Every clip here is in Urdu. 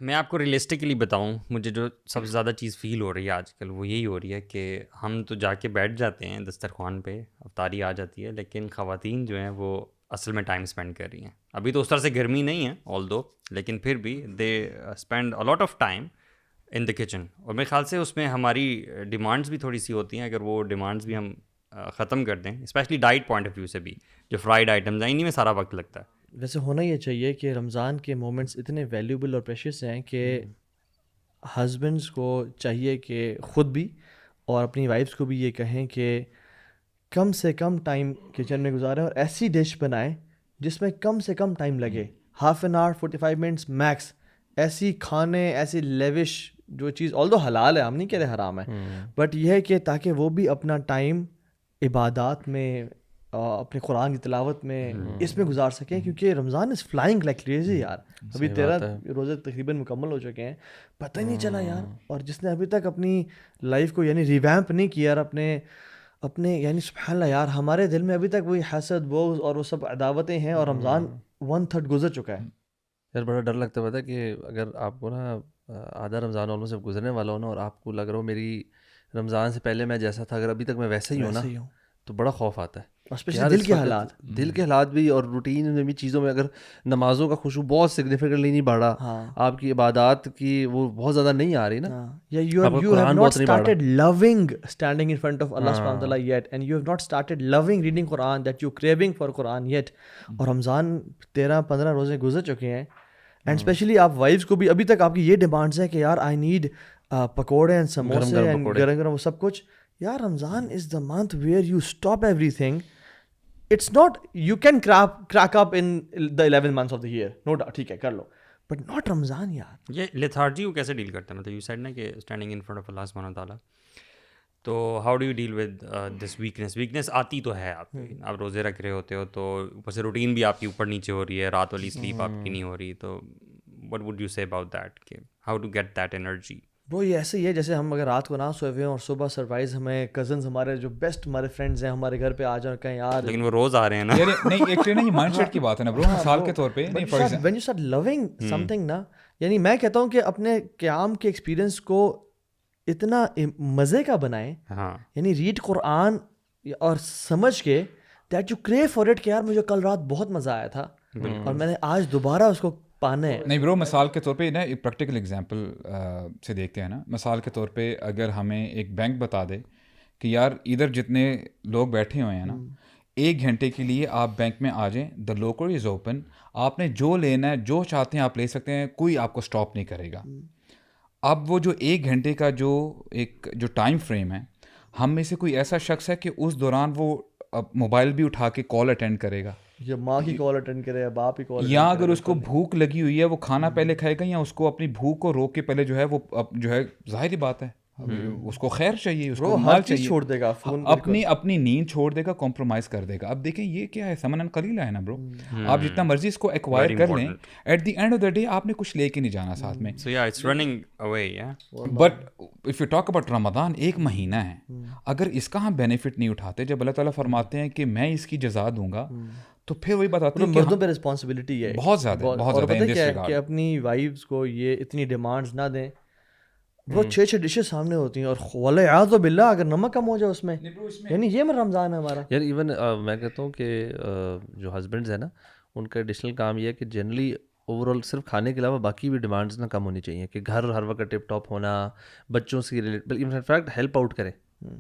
میں آپ کو ریئلسٹکلی بتاؤں، مجھے جو سب سے زیادہ چیز فیل ہو رہی ہے آج کل وہ یہی ہو رہی ہے کہ ہم تو جا کے بیٹھ جاتے ہیں دسترخوان پہ، افطاری آ جاتی ہے، لیکن خواتین جو ہیں وہ اصل میں ٹائم اسپینڈ کر رہی ہیں. ابھی تو اس طرح سے گرمی نہیں ہے آل دو، لیکن پھر بھی they spend a lot of time in the kitchen. اور میرے خیال سے اس میں ہماری ڈیمانڈس بھی تھوڑی سی ہوتی ہیں. اگر وہ ڈیمانڈس بھی ہم ختم کر دیں، specially diet point of view سے بھی، جو فرائیڈ آئٹمز ہیں انہیں میں سارا وقت لگتا ہے. ویسے ہونا یہ چاہیے کہ رمضان کے مومنٹس اتنے ویلیوبل اور پریشیس ہیں کہ ہسبینڈس کو چاہیے کہ خود بھی اور اپنی وائفس کو بھی یہ کہیں کہ کم سے کم ٹائم کچن میں گزاریں اور ایسی ڈش بنائیں جس میں کم سے کم ٹائم لگے، half an hour 45 minutes max. ایسی کھانے، ایسی لیوش جو چیز آلدو حلال ہے، ہم نہیں کہہ رہے حرام ہے، بٹ یہ ہے کہ تاکہ وہ بھی اپنا ٹائم عبادات میں، اپنے قرآن کی تلاوت میں، اس میں گزار سکیں، کیونکہ رمضان از فلائنگ لائک کریزی یار. ابھی 13 روزے تقریباً مکمل ہو چکے ہیں، پتہ ہی نہیں چلا یار. اور جس نے ابھی تک اپنی لائف کو یعنی ریویمپ نہیں کیا اور اپنے یعنی سبحان اللہ یار، ہمارے دل میں ابھی تک وہی حسد، بغض اور وہ سب عداوتیں ہیں، اور رمضان 1/3 گزر چکا ہے. یار بڑا ڈر لگتا ہے، پتہ ہے کہ اگر آپ کو نا آدھا رمضان آلموسٹ اب گزرنے والا ہو نا، اور آپ کو لگ رہا ہو میری رمضان سے پہلے میں جیسا تھا اگر ابھی تک میں ویسا ہی ہوں نا، تو بڑا خوف آتا ہے. اسپیشلی دل کے حالات بھی اور روٹین میں بھی چیزوں میں، اگر نمازوں کا خشوع بہت سگنیفیکنٹلی نہیں بڑھا، آپ کی عبادات کی وہ بہت زیادہ نہیں آ رہی نا، یا you have not started loving standing in front of Allah subhanahu wa ta'ala yet, and you have not started loving reading Quran, that you craving for Quran yet. اور رمضان 13-15 روزے گزر چکے ہیں، اینڈ اسپیشلی آپ وائفس کو بھی ابھی تک آپ کی یہ ڈیمانڈس ہیں کہ یار I need pakode and samose and گرم گرم وہ سب کچھ. یار Ramzan is the month where you stop ایوری تھنگ. It's not you can crack up in the 11 months of the year, no doubt, ٹھیک ہے کر لو, but not رمضان یار. یہ لیتھارجی کو کیسے ڈیل کرتے ہیں؟ مطلب یو سیڈ نا کہ standing in front of Allah سبحانہ تعالیٰ، تو how do you deal with this weakness آتی تو ہے آپ کی، آپ روزے رکھ رہے ہوتے ہو تو اوپر سے روٹین بھی آپ کی اوپر نیچے ہو رہی ہے، رات والی سلیپ آپ کی نہیں ہو رہی، تو what would you say about that کہ how to get that energy? وہ یہ ایسے ہی ہے جیسے ہم اگر رات کو نہ سوئے ہوئے ہیں اور صبح سرپرائز ہمیں کزنز ہمارے جو بیسٹ ہمارے فرینڈز ہیں ہمارے گھر پہ آ جائیں کہیں یار، لیکن وہ روز آ رہے ہیں نا. نہیں ایک یہ مائنڈ سیٹ کی بات ہے نا برو، مثال کے طور پہ when you start loving something نا، یعنی میں کہتا ہوں کہ اپنے قیام کے ایکسپیرینس کو اتنا مزے کا بنائیں، یعنی ریڈ قرآن اور سمجھ کے that you crave for it کہ یار مجھے کل رات بہت مزہ آیا تھا اور میں نے آج دوبارہ اس کو پانا ہے. نہیں برو، مثال کے طور پہ نا ایک پریکٹیکل ایگزامپل سے دیکھتے ہیں نا. مثال کے طور پہ اگر ہمیں ایک بینک بتا دے کہ یار ادھر جتنے لوگ بیٹھے ہوئے ہیں نا، 1 گھنٹے کے لیے آپ بینک میں آ جائیں، دا لوکر از اوپن، آپ نے جو لینا ہے جو چاہتے ہیں آپ لے سکتے ہیں، کوئی آپ کو اسٹاپ نہیں کرے گا. اب وہ جو 1 گھنٹے کا جو ٹائم فریم ہے، ہم میں سے کوئی ایسا شخص ہے کہ اس دوران وہ موبائل بھی اٹھا کے کال اٹینڈ کرے گا، یا ماں کی کال اٹینڈ کرے یا باپ کی کال، یا اگر اس کو بھوک لگی ہوئی ہے وہ کھانا پہلے کھائے گا، یا اس کو اپنی بھوک کو روک کے پہلے جو ہے وہ جو ہے ظاہری بات ہے اس کو خیر چاہیے، اس کو مال چاہیے، چھوڑ دے گا، اپنی نیند چھوڑ دے گا، کمپرومائز کر دے گا. اب دیکھیں یہ کیا ہے، ثمن قلیل ہے نا برو. آپ جتنا مرضی اس کو ایکوائر کر لیں، at the end of the day آپ نے کچھ لے کے نہیں جانا ساتھ میں. But if you talk about Ramzan, 1 مہینہ ہے، اگر اس کا ہم بینیفٹ نہیں اٹھاتے، جب اللہ تعالیٰ فرماتے ہیں کہ میں اس کی جزا دوں گا، تو پھر وہی بات آتی ہے کہ مردوں پہ رسپانسبلٹی ہے بہت زیادہ. اور پتہ کیا ہے کہ اپنی وائفز کو یہ اتنی ڈیمانڈز نہ دیں. وہ 6 ڈشز سامنے ہوتی ہیں اور والعیاذ باللہ اگر نمک کم ہو جائے اس میں، یعنی یہ میں رمضان ہے ہمارا. یار ایون میں کہتا ہوں کہ جو ہسبینڈز ہیں نا، ان کا ایڈیشنل کام یہ ہے کہ جنرلی اوور آل صرف کھانے کے علاوہ باقی بھی ڈیمانڈز نہ کم ہونی چاہیے، کہ گھر ہر وقت ٹپ ٹاپ ہونا، بچوں سے related, in fact help out کریں.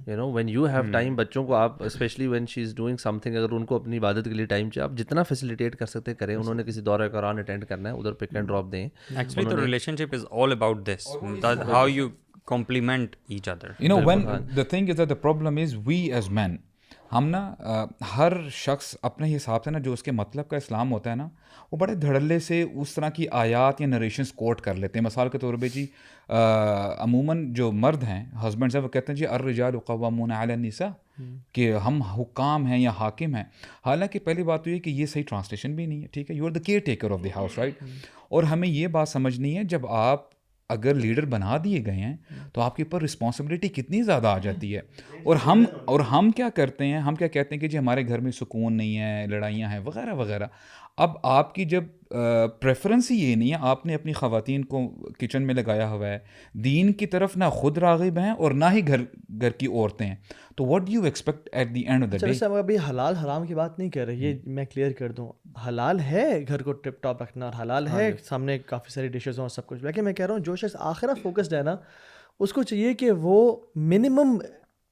You know when you have time, بچوں کو آپ especially when she is doing something, اگر ان کو اپنی عبادت کے لیے ٹائم چاہیے، آپ جتنا فیسیلیٹیٹ کر سکتے کریں. انہوں نے کسی دورہ قرآن اٹینڈ کرنا ہے، ادھر پک اینڈ ڈراپ دیں. Actually the relationship is all about this, how you complement each other. You know, when the thing is that the problem is we as men، ہم نا ہر شخص اپنے حساب سے نا جو اس کے مطلب کا اسلام ہوتا ہے نا، وہ بڑے دھڑلے سے اس طرح کی آیات یا نریشنز کوٹ کر لیتے ہیں. مثال کے طور پہ جی عموماً جو مرد ہیں، ہسبینڈز ہیں، وہ کہتے ہیں جی الرجال قوامون علی النساء، کہ ہم حکام ہیں یا حاکم ہیں. حالانکہ پہلی بات تو یہ کہ یہ صحیح ٹرانسلیشن بھی نہیں ہے. ٹھیک ہے، you are the caretaker of the house, right. اور ہمیں یہ بات سمجھنی ہے، جب آپ اگر لیڈر بنا دیے گئے ہیں تو آپ کے اوپر رسپانسبلٹی کتنی زیادہ آ جاتی ہے. اور ہم کیا کرتے ہیں، ہم کیا کہتے ہیں کہ جی ہمارے گھر میں سکون نہیں ہے، لڑائیاں ہیں وغیرہ وغیرہ. اب آپ کی جب پریفرنس ہی یہ نہیں ہے, آپ نے اپنی خواتین کو کچن میں لگایا ہوا ہے, دین کی طرف نہ خود راغب ہیں اور نہ ہی گھر کی عورتیں ہیں, تو what do you expect at the end of the day? ویسے ہم ابھی حلال حرام کی بات نہیں کر رہے, یہ میں کلیئر کر دوں, حلال ہے گھر کو ٹپ ٹاپ رکھنا اور حلال ہے سامنے کافی ساری ڈشز اور سب کچھ, لیکن میں کہہ رہا ہوں جو شخص آخرت فوکسڈ ہے نا, اس کو چاہیے کہ وہ منیمم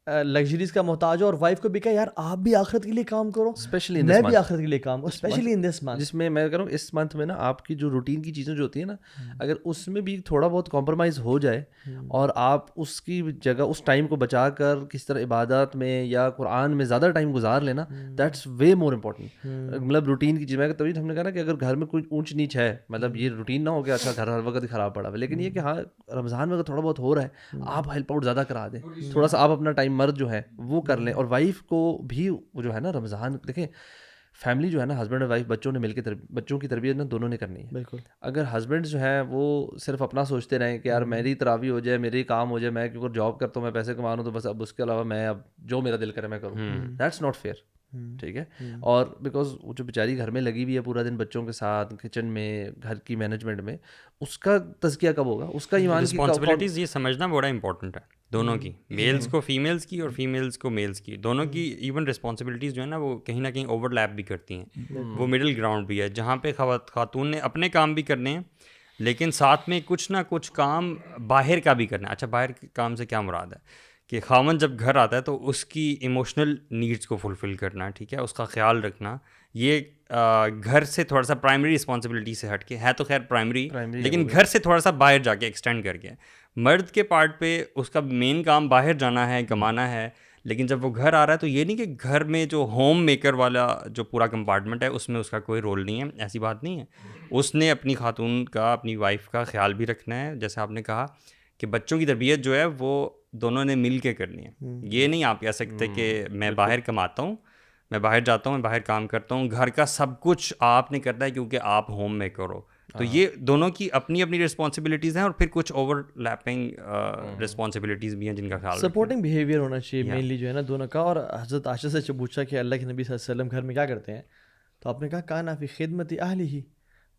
لگژریز کا محتاج ہو, اور وائف کو بھی کہا یار آپ بھی آخرت کے لیے کام کرو, اسپیشلی میں بھی آخرت کے لیے کام کروں, اسپیشلی ان دس منتھ, جس میں میں کہہ رہا ہوں اس منتھ میں نا آپ کی جو روٹین کی چیزیں جو ہوتی ہیں نا, اگر اس میں بھی تھوڑا بہت کمپرومائز ہو جائے اور آپ اس کی جگہ اس ٹائم کو بچا کر کس طرح عبادات میں یا قرآن میں زیادہ ٹائم گزار لینا, دیٹس وے مور امپورٹنٹ. مطلب روٹین کی چیز میں تبھی ہم نے کہا نا کہ اگر گھر میں کوئی اونچ نیچ ہے, مطلب یہ روٹین نہ ہو گیا اچھا گھر ہر وقت ہی خراب پڑا ہوا, لیکن یہ کہ ہاں رمضان میں اگر تھوڑا بہت ہو رہا ہے آپ ہیلپ آؤٹ زیادہ کرا دیں, تھوڑا سا آپ اپنا ٹائم مرد جو ہے وہ کر لیں, اور وائف کو بھی وہ جو ہے نا رمضان دیکھیں فیملی جو ہے نا ہسبینڈ اور وائف بچوں نے مل کے بچوں کی تربیت نا دونوں نے کرنی ہے. بالکل. اگر ہسبینڈ جو ہیں وہ صرف اپنا سوچتے رہیں کہ یار میری تراویح ہو جائے, میری کام ہو جائے, میں کیونکہ جاب کرتا ہوں میں پیسے کما رہا ہوں تو بس اب اس کے علاوہ میں اب جو میرا دل کرے میں کروں, دیٹس ناٹ فیئر. ٹھیک ہے, اور بیکاز وہ جو بیچاری گھر میں لگی ہوئی ہے پورا دن بچوں کے ساتھ کچن میں گھر کی مینجمنٹ میں, اس کا تزکیہ کب ہوگا, اس کا ایمان کی رسپانسبلٹیز یہ سمجھنا بڑا امپورٹنٹ ہے دونوں کی, میلز کو فیمیلز کی اور فیمیلز کو میلز کی, دونوں کی ایون رسپانسبلٹیز جو ہے نا وہ کہیں نہ کہیں اوور لیپ بھی کرتی ہیں, وہ مڈل گراؤنڈ بھی ہے جہاں پہ خاتون نے اپنے کام بھی کرنے ہیں لیکن ساتھ میں کچھ نہ کچھ کام باہر کا بھی کرنا ہے. اچھا باہر کے کام سے کیا مراد ہے کہ خاوند جب گھر آتا ہے تو اس کی ایموشنل نیڈس کو فلفل کرنا, ٹھیک ہے, اس کا خیال رکھنا, یہ گھر سے تھوڑا سا پرائمری رسپانسبلٹی سے ہٹ کے ہے, تو خیر پرائمری لیکن گھر سے تھوڑا سا باہر جا کے ایکسٹینڈ کر کے. مرد کے پارٹ پہ اس کا مین کام باہر جانا ہے, کمانا ہے, لیکن جب وہ گھر آ رہا ہے تو یہ نہیں کہ گھر میں جو ہوم میکر والا جو پورا کمپارٹمنٹ ہے اس میں اس کا کوئی رول نہیں ہے, ایسی بات نہیں ہے. اس نے اپنی خاتون کا, اپنی وائف کا خیال بھی رکھنا ہے, جیسے آپ نے کہا کہ بچوں کی تربیت جو ہے وہ دونوں نے مل کے کرنی ہے. یہ نہیں آپ کہہ سکتے کہ میں باہر کماتا ہوں, میں باہر جاتا ہوں, میں باہر کام کرتا ہوں, گھر کا سب کچھ آپ نے کرنا ہے کیونکہ آپ ہوم میکر ہو. تو یہ دونوں کی اپنی اپنی رسپانسبلٹیز ہیں اور پھر کچھ اوور لیپنگ رسپانسبلٹیز بھی ہیں جن کا خیال سپورٹنگ بیہیویئر ہونا چاہیے مینلی جو ہے نا دونوں کا. اور حضرت عائشہ سے جب پوچھا کہ اللہ کے نبی صلی اللہ علیہ وسلم گھر میں کیا کرتے ہیں, تو آپ نے کہا کانا فی خدمت اہلہ ہی,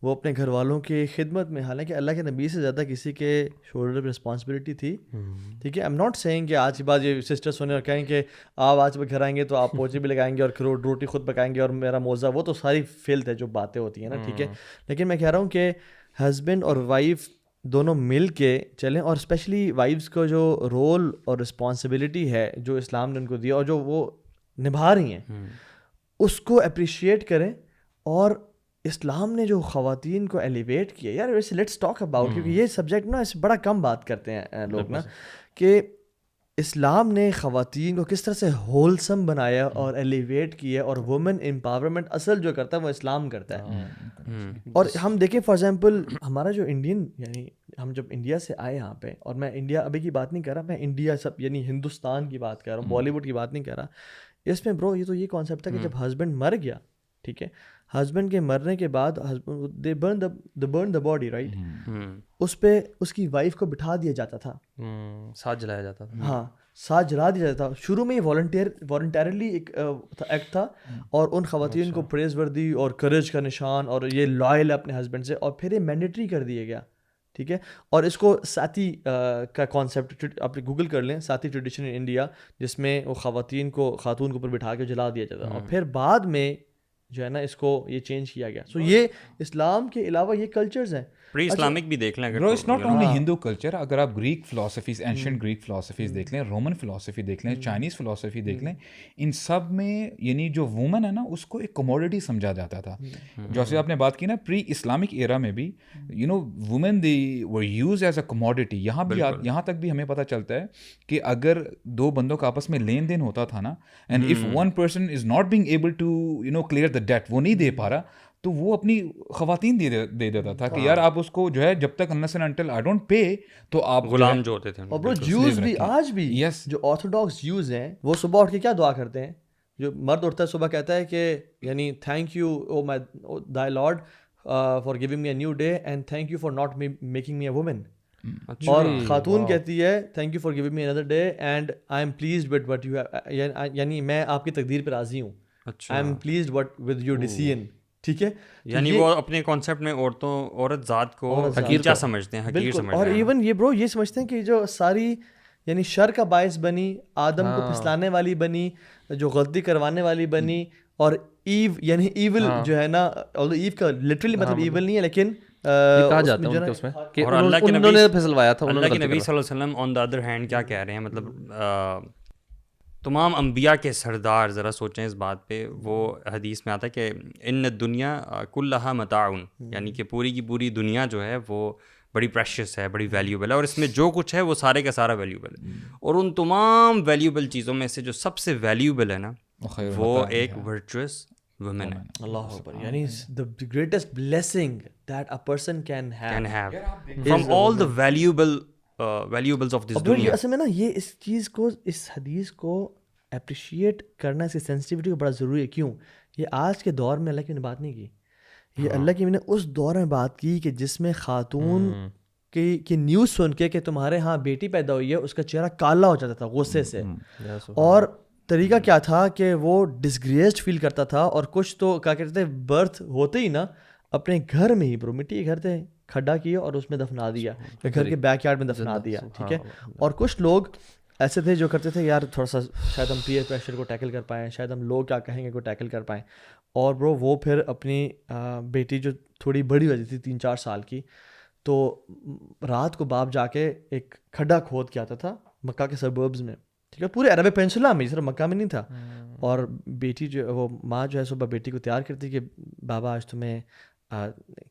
وہ اپنے گھر والوں کی خدمت میں, حالانکہ اللہ کے نبی سے زیادہ کسی کے شولڈر پہ رسپانسبلٹی تھی. ٹھیک ہے, ایم ناٹ سیئنگ کہ آج کے بعد یہ سسٹرس ہونے اور کہیں کہ آپ آج گھر آئیں گے تو آپ پوچھے بھی لگائیں گے اور روٹی خود پکائیں گے اور میرا موزہ, وہ تو ساری فیلتھ ہے جو باتیں ہوتی ہیں نا. ٹھیک ہے, لیکن میں کہہ رہا ہوں کہ ہسبینڈ اور وائف دونوں مل کے چلیں, اور اسپیشلی وائفس کو جو رول اور رسپانسبلٹی ہے جو اسلام نے ان کو دیا اور جو وہ نبھا رہی ہیں اس کو اپریشیٹ کریں. اور اسلام نے جو خواتین کو ایلیویٹ کیا, یار ویسے لیٹس ٹاک اباؤٹ, کیونکہ یہ سبجیکٹ نا اس بڑا کم بات کرتے ہیں لوگ نا, کہ اسلام نے خواتین کو کس طرح سے ہولسم بنایا اور ایلیویٹ کیا, اور وومن امپاورمنٹ اصل جو کرتا ہے وہ اسلام کرتا ہے. اور ہم دیکھیں فار ایگزامپل ہمارا جو انڈین, یعنی ہم جب انڈیا سے آئے یہاں پہ, اور میں انڈیا ابھی کی بات نہیں کر رہا, میں انڈیا سب یعنی ہندوستان کی بات کر رہا ہوں, بالی ووڈ کی بات نہیں کر رہا. اس میں برو یہ تو یہ کانسیپٹ تھا کہ جب ہسبینڈ مر گیا, ٹھیک ہے, ہسبینڈ کے مرنے کے بعد دے برن دا باڈی رائٹ, اس پہ اس کی وائف کو بٹھا دیا جاتا تھا, ساتھ جلایا جاتا تھا. ہاں ساتھ جلا دیا جاتا تھا. شروع میں یہ والنٹیرلی ایک ایکٹ تھا, اور ان خواتین کو پریز وردی اور کریج کا نشان, اور یہ لائل اپنے ہسبینڈ سے, اور پھر یہ مینڈیٹری کر دیا گیا. ٹھیک ہے, اور اس کو ساتھی کا کانسیپٹ آپ گوگل کر لیں, ساتھی ٹریڈیشن ان انڈیا, جس میں وہ خاتون کو اوپر بٹھا کے جلا دیا جاتا, اور پھر بعد میں جو ہے نا اس کو یہ چینج کیا گیا. سو یہ اسلام کے علاوہ یہ کلچرز ہیں, پری اسلامک بھی دیکھ لیں. Bro it's not only Hindu culture, اگر آپ Greek philosophies, ancient Greek philosophies دیکھ لیں, رومن فلاسفی دیکھ لیں, چائنیز فلاسفی دیکھ لیں, ان سب میں یعنی جو وومن ہے نا اس کو ایک کموڈٹی سمجھا جاتا تھا. جیسے آپ نے بات کی نا پری اسلامک ایرا میں بھی you know women they were used as a commodity. یہاں تک بھی ہمیں پتہ چلتا ہے کہ اگر دو بندوں کا آپس میں لین دین ہوتا تھا نا, and if one person is not being able to you know clear the debt, وہ نہیں دے پا رہا, تو وہ اپنی خواتین دے دیتا تھا کہ یار آپ اس کو جو ہے جب تک unless and until I don't pay تو آپ غلام جو ہوتے تھے. اور برو جوز بھی آج بھی جو آرتھوڈاکس جوز ہیں وہ صبح اٹھ کے کیا دعا کرتے ہیں, جو مرد اٹھتا ہے صبح کہتا ہے کہ یعنی thank you O my thy Lord for giving me a new day and thank you for not making me a woman. اور خاتون کہتی ہے thank you for giving me another day and I am pleased with what you have, یعنی میں آپ کی تقدیر پہ راضی ہوں, I am pleased with your decision. ٹھیک ہے. یعنی وہ اپنے کانسیپٹ میں عورت ذات کو حقیر سمجھتے ہیں, حقیر سمجھتے ہیں. اور ایون یہ برو یہ سمجھتے ہیں کہ جو ساری یعنی شر کا باعث بنی, آدم کو پھسلانے والی بنی, جو غلطی کروانے والی بنی, اور ایو یعنی ایول جو ہے نا, ایو کا لٹرلی مطلب ایول نہیں ہے لیکن کہا جاتا ہے اس میں کہ انہوں نے پھسلوایا تھا. اللہ کے نبی صلی اللہ علیہ وسلم آن دا ادر ہینڈ کیا کہہ رہے ہیں, مطلب تمام انبیاء کے سردار, ذرا سوچیں اس بات پہ. وہ حدیث میں آتا ہے کہ ان الدنیا کلھا متاع, یعنی کہ پوری کی پوری دنیا جو ہے وہ بڑی پریشیس ہے, بڑی ویلیوبل ہے, اور اس میں جو کچھ ہے وہ سارے کا سارا ویلیوبل ہے. اور ان تمام ویلیوبل چیزوں میں سے جو سب سے ویلیوبل ہے نا, وہ ایک ورچوئس وومن ہے. اللہ اکبر. یعنی the greatest blessing that a person can have from all the valuables of this دنیا. اصل میں نا یہ اس چیز کو, اس حدیث کو اپریشیٹ کرنا, اس کی سینسٹیوٹی کو بڑا ضروری ہے. کیوں؟ یہ آج کے دور میں اللہ کی نے بات نہیں کی, یہ اللہ کی نے اس دور میں بات کی کہ جس میں خاتون کی نیوز سن کے کہ تمہارے ہاں بیٹی پیدا ہوئی ہے, اس کا چہرہ کالا ہو جاتا تھا غصے سے. اور طریقہ کیا تھا کہ وہ ڈسگریسڈ فیل کرتا تھا, اور کچھ تو کیا کہتے تھے برتھ ہوتے ہی نا اپنے گھر میں ہی, برو مٹی کے گھر تھے, کھڈا کیا اور اس میں دفنا دیا, یا گھر کے بیک یارڈ میں دفنا دیا. ٹھیک ہے. اور کچھ لوگ ایسے تھے جو کرتے تھے یار تھوڑا سا شاید ہم پیئر پریشر کو ٹیکل کر پائیں, شاید ہم لوگ کیا کہیں گے کو ٹیکل کر پائیں. اور برو وہ پھر اپنی بیٹی جو تھوڑی بڑی ہو جاتی تھی 3-4 سال کی, تو رات کو باپ جا کے ایک کھڈا کھود کے آتا تھا مکہ کے سربربز میں. ٹھیک ہے, پورے عرب پینسولا میں, صرف مکہ میں نہیں تھا. اور بیٹی جو وہ ماں جو ہے صبح بیٹی کو تیار کرتی کہ بابا آج تمہیں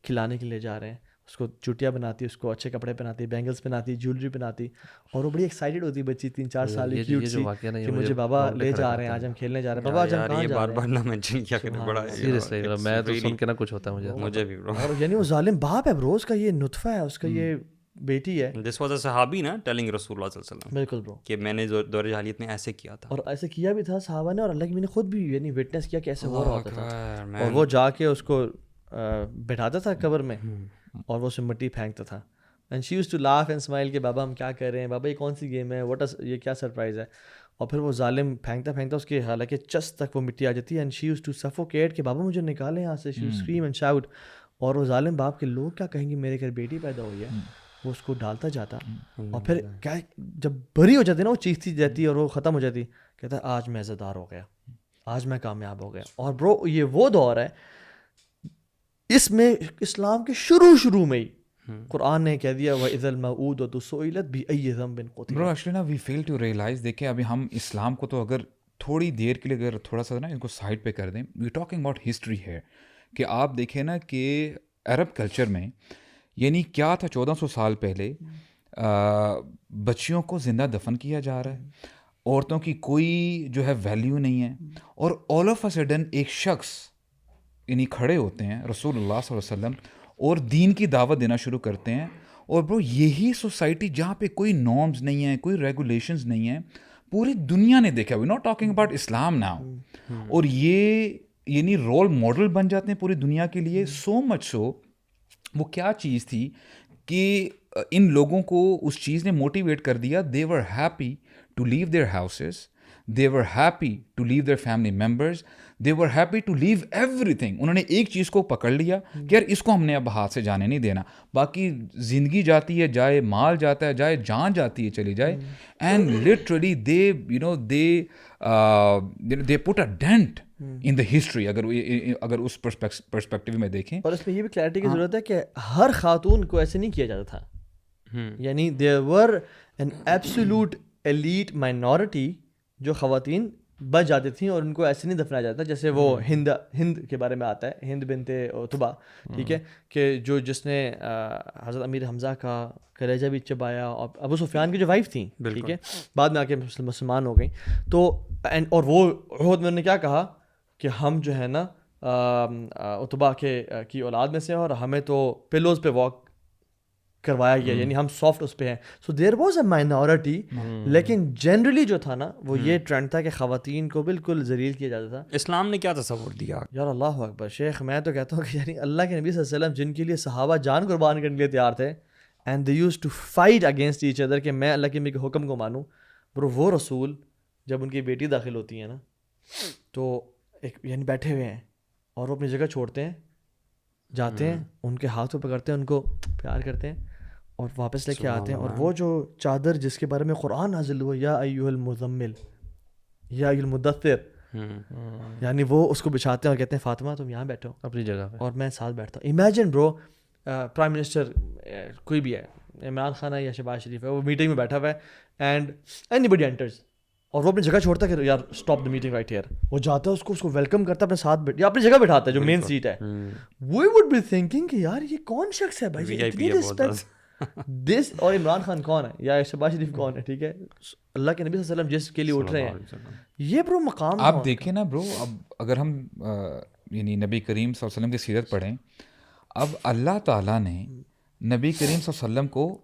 کھلانے کے لیے جا رہے ہیں. اس کو چوٹیاں بناتی, اس کو اچھے کپڑے پہناتی, بینگلس پہناتی, جیولری پہناتی, اور وہ بڑی ایکسائٹیڈ ہوتی بچی 3-4 سال کی کیوٹ سی کہ مجھے بابا لے جا رہے ہیں, آج ہم کھیلنے جا رہے ہیں. بابا آج ہم کہاں جا رہے ہیں؟ بار بار نہ مینشن کیا کرے, بڑا سیریسلی میں تو سن کے نہ کچھ ہوتا ہے مجھے بھی برو. اور یعنی وہ ظالم باپ ہے برو, اس کا یہ نطفہ ہے, اس کا یہ بیٹی ہے. دس واز اے صحابی نا ٹیلنگ رسول اللہ صلی اللہ علیہ وسلم, بالکل برو, کہ میں نے دور جاہلیت میں ایسے کیا تھا, اور ایسے کیا بھی تھا صحابہ نے, اور اللہ کی نے خود بھی یعنی وٹنس کیا کہ ایسے ہو رہا ہوتا تھا. اور وہ جا کے اس کو بٹھاتا تھا قبر میں, اور وہ اسے مٹی پھینکتا تھا. And she used to laugh and smile کہ بابا ہم کیا کر رہے ہیں, بابا یہ کون سی گیم ہے, یہ کیا سرپرائز ہے. اور پھر وہ ظالم پھینکتا اس کے حالانکہ چست تک وہ مٹی آ جاتی ہے. اینڈ شی یوزڈ ٹو سفوکیٹ کہ بابا مجھے نکالیں یہاں سے. شی اسکریم اینڈ شاؤٹ. اور وہ ظالم باپ کے لوگ کیا کہیں گے, میرے گھر بیٹی پیدا ہوئی ہے, وہ اس کو ڈالتا جاتا. اور پھر کیا جب بری ہو جاتی نا, وہ چیختی جاتی اور وہ ختم ہو جاتی, کہتا ہے آج میں عزت دار ہو گیا, آج میں کامیاب ہو گیا. اور برو یہ وہ دور ہے, اس میں اسلام کے شروع میں ہی قرآن نے کہہ دیا وَإِذَا الْمَوْءُودَةُ سُئِلَتْ بِأَيِّ ذَنبٍ قُتِلَتْ. برو ایکچولی نا وی فیل ٹو ریئلائز. دیکھیں ابھی ہم اسلام کو تو اگر تھوڑی دیر کے لیے اگر تھوڑا سا نا ان کو سائڈ پہ کر دیں, وی ٹاکنگ اباؤٹ ہسٹری ہے, کہ آپ دیکھیں نا کہ عرب کلچر میں یعنی کیا تھا 1400 سال پہلے, بچیوں کو زندہ دفن کیا جا رہا ہے, عورتوں کی کوئی جو ہے ویلیو نہیں ہے. اور آل آف اے سڈن ایک شخص یعنی کھڑے ہوتے ہیں رسول اللہ صلی اللہ علیہ وسلم, اور دین کی دعوت دینا شروع کرتے ہیں. اور برو یہی سوسائٹی جہاں پہ کوئی نارمز نہیں ہیں, کوئی ریگولیشنز نہیں ہیں, پوری دنیا نے دیکھا. We not talking about Islam now. اور یہ یعنی رول ماڈل بن جاتے ہیں پوری دنیا کے لیے. سو مچ سو وہ کیا چیز تھی کہ ان لوگوں کو اس چیز نے موٹیویٹ کر دیا. They were happy to live their houses, they were happy to leave their family members, they were happy to leave everything. انہوں نے ایک چیز کو پکڑ لیا کہ یار اس کو ہم نے اب ہاتھ سے جانے نہیں دینا, باقی زندگی جاتی ہے جائے, مال جاتا ہے جائے, جان جاتی ہے چلی جائے. and literally they you know they put a dent in the history اگر اس پرسپیکٹیو میں دیکھیں. اور اس میں یہ بھی کلیئرٹی کی ضرورت ہے کہ ہر خاتون کو ایسے نہیں کیا جاتا تھا. یعنی there were an absolute elite minority جو خواتین بچ جاتی تھیں اور ان کو ایسے نہیں دفنایا جاتا. جیسے وہ ہند کے بارے میں آتا ہے, ہند بنت عتبہ, ٹھیک ہے, کہ جس نے حضرت امیر حمزہ کا کلیجہ بھی چبایا, اور ابو سفیان کی جو وائف تھیں, ٹھیک ہے, بعد میں آ کے مسلمان ہو گئیں. تو اور وہ عہد میں نے کیا کہا کہ ہم جو ہے نا عتبہ کی اولاد میں سے, اور ہمیں تو پلوز پہ واک کروایا گیا, یعنی ہم سافٹ اس پہ ہیں. سو دیر واز اے مائنورٹی, لیکن جنرلی جو تھا نا وہ یہ ٹرینڈ تھا کہ خواتین کو بالکل ذلیل کیا جاتا تھا. اسلام نے کیا تصور دیا یار, اللہ اکبر شیخ, میں تو کہتا ہوں کہ یعنی اللہ کے نبی صلی اللہ علیہ وسلم جن کے لیے صحابہ جان قربان کرنے کے لیے تیار تھے, and they used to fight against each other کہ میں اللہ کے نبی کے حکم کو مانوں. برو وہ رسول جب ان کی بیٹی داخل ہوتی ہے نا, تو ایک یعنی بیٹھے ہوئے ہیں اور وہ اپنی جگہ چھوڑتے ہیں جاتے ہیں ان کے ہاتھ پہ پکڑتے ہیں, ان کو پیار کرتے ہیں اور واپس لے کے آتے ہیں. اور وہ جو چادر جس کے بارے میں قرآن نازل ہوا, یا ایھا المزمل یا ایھا المدثر, یعنی وہ اس کو بچھاتے ہیں اور کہتے ہیں فاطمہ تم یہاں بیٹھو اپنی جگہ پہ, اور میں ساتھ بیٹھتا ہوں. امیجن برو, پرائم منسٹر کوئی بھی ہے, عمران خان ہے یا شہباز شریف ہے, وہ میٹنگ میں بیٹھا ہوا ہے اینڈ اینی بڈی انٹرز, اور وہ اپنی جگہ چھوڑتا ہے کہ یار stop the meeting right here. وہ جاتا ہے اس کو ویلکم کرتا ہے اپنے ساتھ, یا اپنی جگہ بٹھاتا ہے جو مین سیٹ ہے. وی وڈ بی تھنکنگ کہ یار یہ کون شخص ہے بھائی, اتنی رسپیکٹ دس. اور عمران خان کون ہے یا شہباز شریف کون ہے, ٹھیک ہے, اللہ کے نبی صلی اللہ علیہ وسلم جس کے لیے اٹھ رہے ہیں, یہ برو مقام. آپ دیکھیں نا برو, اب اگر ہم یعنی نبی کریم صلی اللہ علیہ وسلم کی سیرت پڑھیں, اب اللہ تعالیٰ نے نبی کریم صلی اللہ علیہ وسلم کو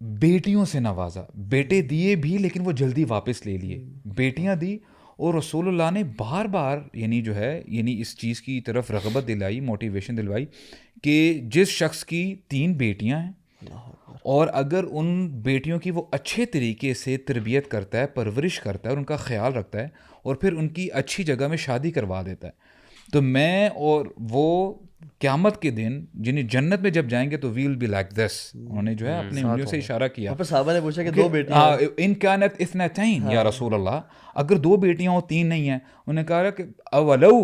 بیٹیوں سے نوازا. بیٹے دیے بھی لیکن وہ جلدی واپس لے لیے, بیٹیاں دی, اور رسول اللہ نے بار بار یعنی جو ہے یعنی اس چیز کی طرف رغبت دلائی, موٹیویشن دلوائی کہ جس شخص کی 3 بیٹیاں ہیں اور اگر ان بیٹیوں کی وہ اچھے طریقے سے تربیت کرتا ہے, پرورش کرتا ہے اور ان کا خیال رکھتا ہے اور پھر ان کی اچھی جگہ میں شادی کروا دیتا ہے, تو میں اور وہ قیامت کے دن یعنی جنت میں جب جائیں گے تو وی ول بی لائک دس. انہوں نے جو ہے اپنی انگلیوں سے اشارہ کیا. صحابہ نے پوچھا کہ 2 بیٹیاں, ان کانت اثنتین یا رسول اللہ, اگر 2 بیٹیاں ہوں 3 نہیں ہیں. انہوں نے کہا کہ اولو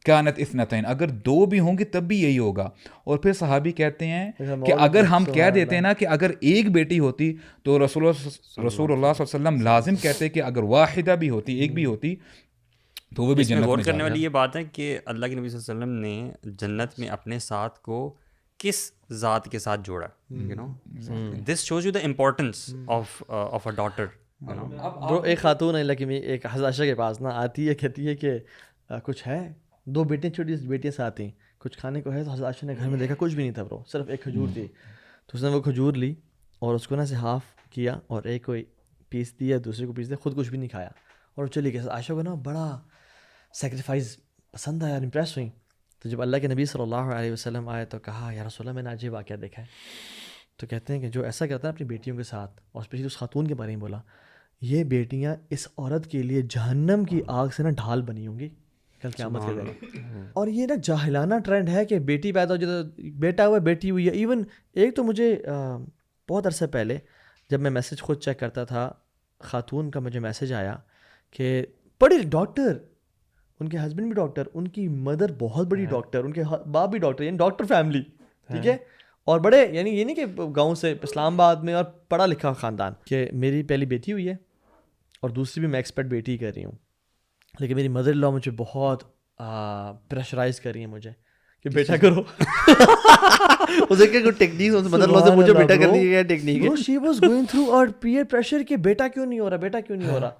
کانت اثنتین, اگر 2 بھی ہوں گی تب بھی یہی ہوگا. اور پھر صحابی کہتے ہیں کہ اگر ہم کہہ دیتے ہیں نا کہ اگر 1 بیٹی ہوتی تو رسول اللہ صلی اللہ علیہ وسلم لازم کہتے کہ اگر واحدہ بھی ہوتی, 1 بھی ہوتی, تو وہ بھی جنت غور میں کرنے والی یہ بات ہے کہ اللہ کے نبی صلی اللہ علیہ وسلم نے جنت میں اپنے ساتھ کو کس ذات کے ساتھ جوڑا. You know this shows you the importance of a daughter. Bro ایک خاتون اللہ کی ایک حضرت عائشہ کے پاس نا آتی ہے, کہتی ہے کہ کچھ ہے, 2 بیٹیاں چھوٹی بیٹیاں سے آتی ہیں, کچھ کھانے کو ہے. تو حضرت عائشہ نے گھر میں دیکھا کچھ بھی نہیں تھا برو, صرف ایک کھجور تھی. تو اس نے وہ کھجور لی اور اس کو نا سے ہاف کیا اور ایک کو پیس دیا, دوسرے کو پیس دیا, خود کچھ بھی نہیں کھایا اور چلی گئی. عائشہ کو نا بڑا سیکریفائز پسند آیا, امپریس ہوئی. تو جب اللہ کے نبی صلی اللہ علیہ وسلم آئے تو کہا یا رسول اللہ میں نے آج یہ واقعہ دیکھا ہے. تو کہتے ہیں کہ جو ایسا کرتا ہے اپنی بیٹیوں کے ساتھ, اور اسپیشلی اس خاتون کے بارے میں بولا, یہ بیٹیاں اس عورت کے لیے جہنم کی آگ سے نا ڈھال بنی ہوں گی کل قیامت کے دن. اور یہ نا جاہلانہ ٹرینڈ ہے کہ بیٹی پیدا ہو جائے تو بیٹا ہوا بیٹی ہوئی ہے. ایون ایک تو مجھے بہت عرصے پہلے جب میں میسج خود چیک کرتا تھا, خاتون کا مجھے میسج آیا کہ بڑی ڈاکٹر, ان کے ہسبینڈ بھی ڈاکٹر, ان کی مدر بہت بڑی ڈاکٹر, ان کے باپ بھی ڈاکٹر, یعنی ڈاکٹر فیملی, ٹھیک ہے, اور بڑے یعنی یہ نہیں کہ گاؤں سے اسلام آباد میں, اور پڑھا لکھا خاندان. کہ میری پہلی بیٹی ہوئی ہے اور دوسری بھی میں ایکسپیکٹ بیٹی کر رہی ہوں, لیکن میری مدر لا مجھے بہت پریشرائز کر رہی ہیں مجھے کہ بیٹا کرو. اسے کیا کوئی ٹیکنیک مدر لا سے مجھے بیٹا کرنے کی ٹیکنیک ہے. شی واز گوئنگ تھرو اور پیئر پریشر کہ بیٹا کیوں نہیں ہو رہا, بیٹا کیوں نہیں ہو رہا.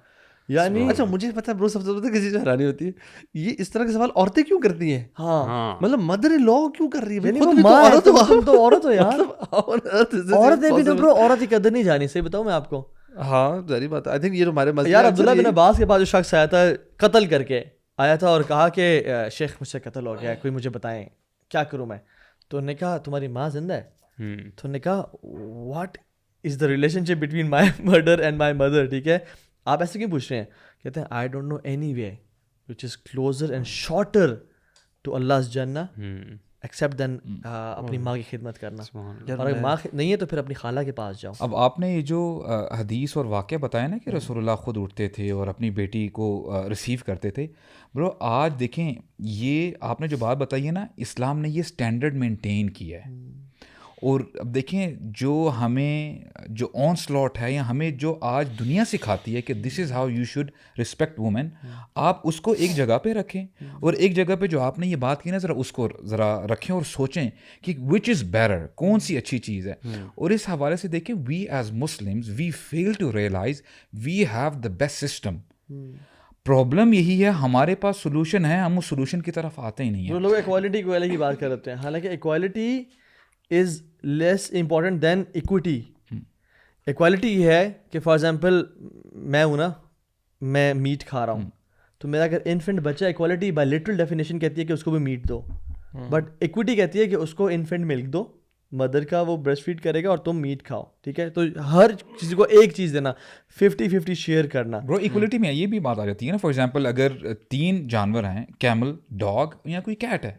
یعنی اچھا مجھے پتا ہے برو, سب سے زیادہ کسی چیز حیرانی ہوتی ہے, یہ اس طرح کے سوال عورتیں کیوں کرتی ہیں. ہاں مطلب مدر ان لا کیوں کر رہی ہے, تو عورت ہو یار, عورت نے بھی تو عورت کی قدر نہیں جانی. صحیح بتاؤں میں آپ کو. ہاں ظاہری بات ہے. آئی تھنک یہ ہمارے مسجد یار عبداللہ بن عباس کے پاس جو شخص آیا تھا قتل کر کے آیا تھا اور کہا کہ شیخ مجھ سے قتل ہو گیا, کوئی مجھے بتائیں کیا کروں میں. تو انہوں نے کہا تمہاری ماں زندہ ہے. تو انہوں نے کہا what is the relation ship between my murder and my mother. ٹھیک ہے, آپ ایسے کیوں پوچھ رہے ہیں. کہتے ہیں I don't know any way which is closer and shorter to اللہ's جنہ ایکسیپٹ دین اپنی ماں کی خدمت کرنا. اور اگر ماں نہیں ہے تو پھر اپنی خالہ کے پاس جاؤ. اب آپ نے یہ جو حدیث اور واقعہ بتایا نا کہ رسول اللہ خود اٹھتے تھے اور اپنی بیٹی کو ریسیو کرتے تھے, برو آج دیکھیں یہ آپ نے جو بات بتائی ہے نا, اسلام نے یہ اسٹینڈرڈ مینٹین کیا ہے. اور اب دیکھیں جو ہمیں جو آن سلاٹ ہے یا ہمیں جو آج دنیا سکھاتی ہے کہ this is how you should respect women, آپ اس کو ایک جگہ پہ رکھیں, اور ایک جگہ پہ جو آپ نے یہ بات کی نا ذرا اس کو ذرا رکھیں اور سوچیں کہ وچ از بیٹر, کون سی اچھی چیز ہے. اور اس حوالے سے دیکھیں we as Muslims we fail to realise we have the best system. Problem یہی ہے, ہمارے پاس سولوشن ہے, ہم اس سولوشن کی طرف آتے ہی نہیں ہیں. لوگ ایکوالٹی کی بات کر رہے ہیں, حالانکہ ایکوالٹی از لیس امپورٹنٹ دین ایکوٹی. ایکوالٹی یہ ہے کہ فار ایگزامپل میں ہوں نا, میں میٹ کھا رہا ہوں, تو میرا اگر انفینٹ بچہ, ایکوالٹی بائی لٹرل ڈیفینیشن کہتی ہے کہ اس کو بھی میٹ دو, بٹ ایکوٹی کہتی ہے کہ اس کو انفینٹ ملک دو, مدر کا وہ بریسٹ فیڈ کرے گا اور تم میٹ کھاؤ. ٹھیک ہے, تو ہر کسی کو ایک چیز دینا, 50-50 شیئر کرنا. برو ایکولیٹی میں یہ بھی بات آ جاتی ہے نا, فار ایگزامپل اگر 3 جانور ہیں, کیمل, ڈاگ یا کوئی کیٹ ہے,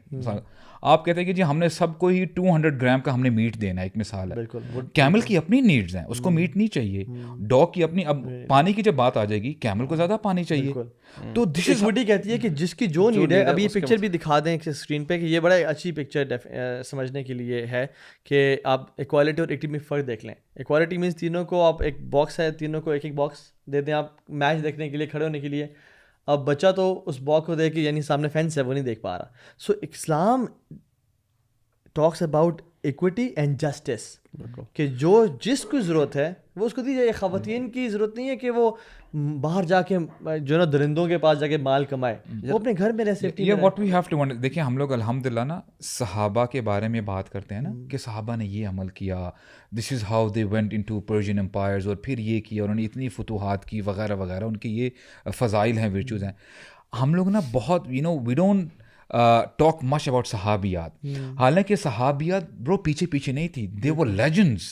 آپ کہتے ہیں کہ جی ہم نے سب کو ہی 200 گرام کا ہم نے میٹ دینا ہے, ایک مثال ہے. بالکل. کیمل کی اپنی نیڈز ہیں, اس کو میٹ نہیں چاہیے. ڈاگ کی اپنی, اب پانی کی جب بات آ جائے گی, کیمل کو زیادہ پانی چاہیے. تو دس از ایکوٹی کہتی ہے کہ جس کی جو نیڈ ہے. اب یہ پکچر بھی دکھا دیں اسکرین پہ کہ یہ بڑا اچھی پکچر سمجھنے کے لیے ہے کہ آپ ایکوالٹی اور ایکٹی میں فرق دیکھ لیں. ایکوالٹی مینس تینوں کو آپ ایک باکس ہے, تینوں کو ایک ایک باکس دے دیں آپ میچ دیکھنے کے لیے, کھڑے ہونے کے لیے. اب بچہ تو اس باکس کو دیکھ کے, یعنی سامنے فینس ہے وہ نہیں دیکھ پا رہا. So Islam talks about equity and justice, کہ جو جس کو ضرورت ہے وہ اس کو دی جائے. خواتین کی ضرورت نہیں ہے کہ وہ باہر جا کے جو نا درندوں کے پاس جا کے مال کمائے, وہ اپنے گھر میں رہ سیفٹی. یہ what we have to wonder. دیکھیں ہم لوگ الحمدللہ نا صحابہ کے بارے میں بات کرتے ہیں نا کہ صحابہ نے یہ عمل کیا, this is how they went into Persian empires, اور پھر یہ کیا, انہوں نے اتنی فتوحات کی وغیرہ وغیرہ, ان کے یہ فضائل ہیں, ورچوز ہیں. ہم لوگ نا بہت we don't talk much about صحابیات. حالانکہ صحابیات برو پیچھے پیچھے نہیں تھی, دے ور لیجنڈس.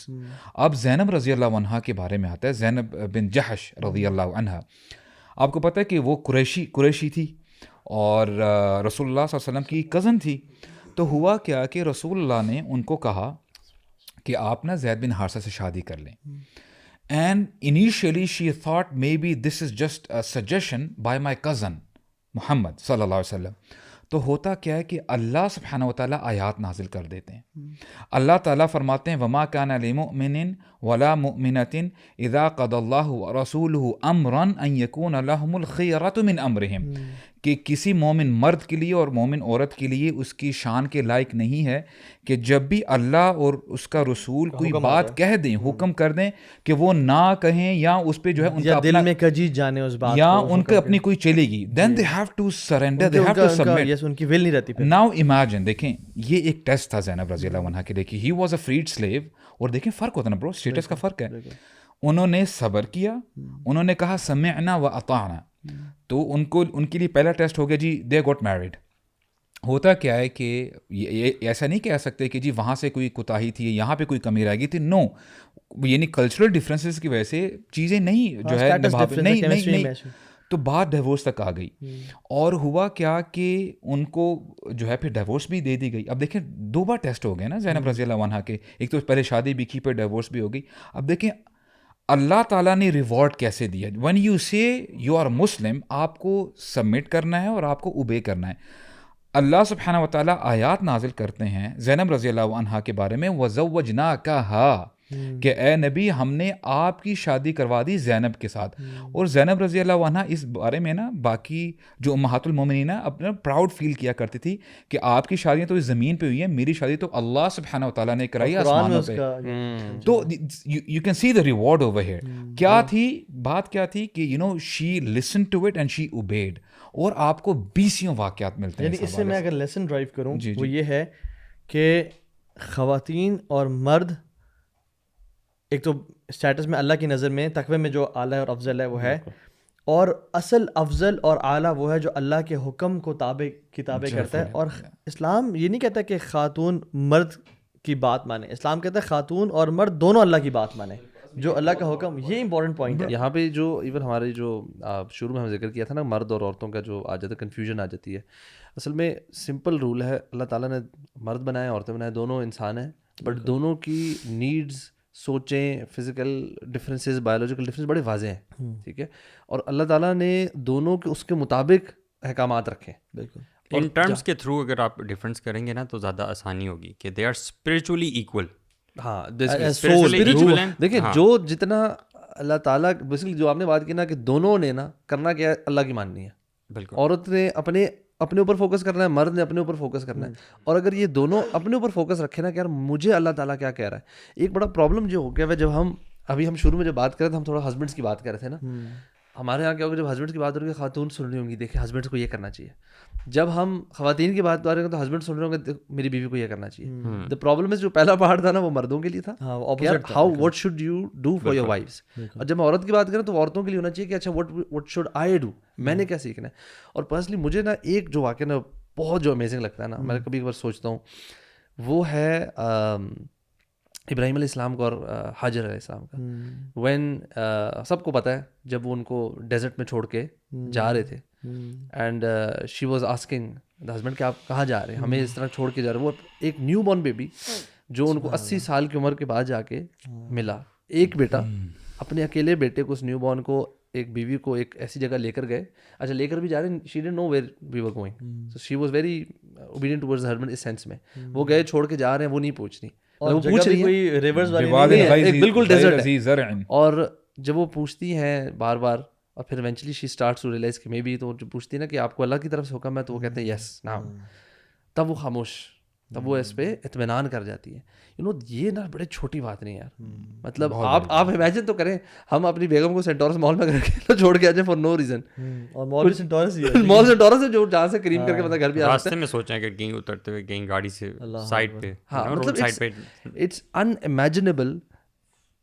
اب زینب رضی اللہ عنہا کے بارے میں آتا ہے, زینب بن جحش رضی اللہ عنہا. آپ کو پتہ ہے کہ وہ قریشی تھی اور رسول اللہ صلی اللہ علیہ وسلم کی کزن تھی. تو ہوا کیا کہ رسول اللہ نے ان کو کہا کہ آپ نا زید بن حارثہ سے شادی کر لیں. And initially she thought maybe this is just a suggestion by my cousin Muhammad صلی اللہ علیہ وسلم. تو ہوتا کیا ہے کہ اللہ سبحانہ وتعالیٰ آیات نازل کر دیتے ہیں. اللہ تعالیٰ فرماتے ہیں وما کان لمؤمن ولا مؤمنۃ اذا قضى اللہ ورسولہ امرا ان یکون لهم الخیرۃ من امرہم, کہ کسی مومن مرد کے لیے اور مومن عورت کے لیے اس کی شان کے لائق نہیں ہے کہ جب بھی اللہ اور اس کا رسول کوئی بات کہہ دیں, حکم کر دیں, کہ وہ نہ کہیں یا اس پہ جو ہے ان کا دل میں کجی جانے اس بات, یا ان کے اپنی کوئی چلے گی, then they have to surrender, they have to submit. ان کی ول نہیں رہتی. ناؤ امیجن, دیکھیں یہ ایک ٹیسٹ تھا زینب رضی اللہ عنہا کے. دیکھیں he was a freed slave, اور دیکھیں فرق ہوتا ہے نا برو, اسٹیٹس کا فرق ہے. انہوں نے صبر کیا, انہوں نے کہا سمعنا و اطعنا. تو ان کے لیے پہلا ٹیسٹ ہو گیا جی دے گاٹ میرڈ. ہوتا کیا ہے کہ ایسا نہیں کہہ سکتے کہ جی وہاں سے کوئی کوتاہی تھی, یہاں پہ کوئی کمی رہ گئی تھی. نو, یعنی کلچرل ڈفرینسز کی وجہ سے چیزیں نہیں جو ہے نہیں, تو بات ڈیورس تک آ گئی. اور ہوا کیا کہ ان کو جو ہے پھر ڈیورس بھی دے دی گئی. اب دیکھیں 2 بار ٹیسٹ ہو گئے نا زینب رضی اللہ عنہا کے, ایک تو پہلے شادی بھی کی, پھر ڈیورس بھی ہو گئی. اب دیکھیں اللہ تعالیٰ نے ریوارڈ کیسے دیا. when you say you are Muslim, آپ کو سبمٹ کرنا ہے اور آپ کو اوبے کرنا ہے. اللہ سبحانہ و تعالیٰ آیات نازل کرتے ہیں زینب رضی اللہ عنہا کے بارے میں, وَزَوَّجْنَاكَهَا, کہ اے نبی ہم نے آپ کی شادی کروا دی زینب کے ساتھ. اور زینب رضی اللہ عنہا اس بارے میں نا باقی جو امہات المومنین اپنا پراؤڈ فیل کیا کرتی تھی کہ آپ کی شادیاں تو اس زمین پہ ہوئی ہیں, میری شادی تو اللہ سبحانہ و تعالیٰ نے کرائی آسمانوں پہ. تو you can see the reward over here. کیا تھی بات, کیا تھی کہ you know she listen to it and she obeyed. اور آپ کو 20 واقعات ملتے ہیں. یعنی اس سے میں اگر لیسن ڈرائیو کروں وہ یہ ہے کہ خواتین اور مرد ایک تو اسٹیٹس میں اللہ کی نظر میں تقوی میں جو اعلیٰ اور افضل ہے وہ ہے, اور اصل افضل اور اعلیٰ وہ ہے جو اللہ کے حکم کو تابع کرتا ہے. اور اسلام یہ نہیں کہتا کہ خاتون مرد کی بات مانے, اسلام کہتا ہے خاتون اور مرد دونوں اللہ کی بات مانے, جو اللہ کا حکم. یہ امپورٹنٹ پوائنٹ ہے یہاں پہ. جو ایون ہماری جو شروع میں ہم ذکر کیا تھا نا, مرد اور عورتوں کا جو آ جاتا ہے, کنفیوژن آ جاتی ہے. اصل میں سمپل رول ہے, اللہ تعالیٰ نے مرد بنائے عورتیں بنائے, دونوں انسان ہیں, بٹ دونوں کی نیڈز, سوچیں, فزیکل ڈفرینسز, بایولوجیکل ڈفرینس بڑے واضح ہیں, ٹھیک ہے. اور اللہ تعالیٰ نے دونوں کے اس کے مطابق احکامات رکھے. بالکل. ان ٹرمز کے تھرو اگر آپ ڈفرینس کریں گے نا تو زیادہ آسانی ہوگی کہ دے آر اسپرچولی ایکول. ہاں دیکھیں جو جتنا اللہ تعالیٰ بیسکلی جو آپ نے بات کی نا کہ دونوں نے نا کرنا کیا ہے, اللہ کی ماننی ہے. بالکل. عورت نے اپنے اوپر فوکس کرنا ہے, مرد نے اپنے اوپر فوکس کرنا ہے. اور اگر یہ دونوں اپنے اوپر فوکس رکھے نا کہ یار مجھے اللہ تعالیٰ کیا کہہ رہا ہے. ایک بڑا پرابلم جو ہو گیا ہے, جب ہم شروع میں جب بات کر رہے تھے, ہم تھوڑا ہسبینڈس کی بات کر رہے تھے نا. ہمارے یہاں کیا ہوگا جب ہسبینڈس کی بات ہو رہی ہے, خاتون سن رہی ہوں گی دیکھیں ہسبینڈس کو یہ کرنا چاہیے. جب ہم خواتین کی بات کر رہے ہیں تو ہسبینڈ سن رہے ہوں گے میری بیوی کو یہ کرنا چاہیے. دا پرابلم از جو پہلا پارٹ تھا نا وہ مردوں کے لیے تھا, how what should you do for your wives. اور جب ہم عورت کی بات کریں تو عورتوں کے لیے ہونا چاہیے کہ اچھا واٹ شوڈ آئی ڈو, میں نے کیا سیکھنا ہے. اور پرسنلی مجھے نا ایک جو واقعہ نا بہت جو امیزنگ لگتا ہے نا, میں کبھی کبھار سوچتا ہوں, وہ ہے ابراہیم علیہ السلام کا اور حاجر علیہ السلام کا. وین سب کو پتہ ہے جب وہ ان کو ڈیزرٹ میں چھوڑ کے جا رہے تھے, and she was asking husband کہ آپ کہاں جا رہے ہیں, ہمیں اس طرح چھوڑ کے جا رہے ہیں. وہ ایک نیو بورن بیبی جو ان کو 80 سال کی عمر کے بعد جا کے ملا, ایک بیٹا, اپنے اکیلے بیٹے کو, اس نیو بورن کو, ایک بیوی کو ایک ایسی جگہ لے کر گئے. اچھا لے کر بھی جا رہے ہیں, she didn't know where we were going, so she was very obedient towards husband اس سینس میں. وہ گئے چھوڑ کے جا رہے ہیں, وہ نہیں پوچھ رہی, وہ پوچھ رہی ہیں ریورس ایک بالکل ڈیزرٹ ہے. اور جب وہ پوچھتی ہیں بار بار, اور پھر eventually she starts to realise کہ مے بی, تو جو پوچھتی ہے نا کہ آپ کو اللہ کی طرف سے حکم ہے, تو وہ کہتے ہیں یس ناؤ, تب وہ خاموش, تب وہ اس پہ اطمینان کر جاتی ہے. یو نو یہ نا بڑے چھوٹی بات نہیں یار, مطلب آپ امیجن تو کریں ہم اپنی بیگم کو سینٹورس مال میں چھوڑ کے آ جائیں فار نو ریزن, اور مال سینٹورس ہے جو جہاں سے کریم کر کے بندہ گھر بھی آ سکتا راستے میں سوچیں کہ کہیں اترتے ہوئے کہیں گاڑی سے سائڈ پہ, ہاں مطلب it's unimaginable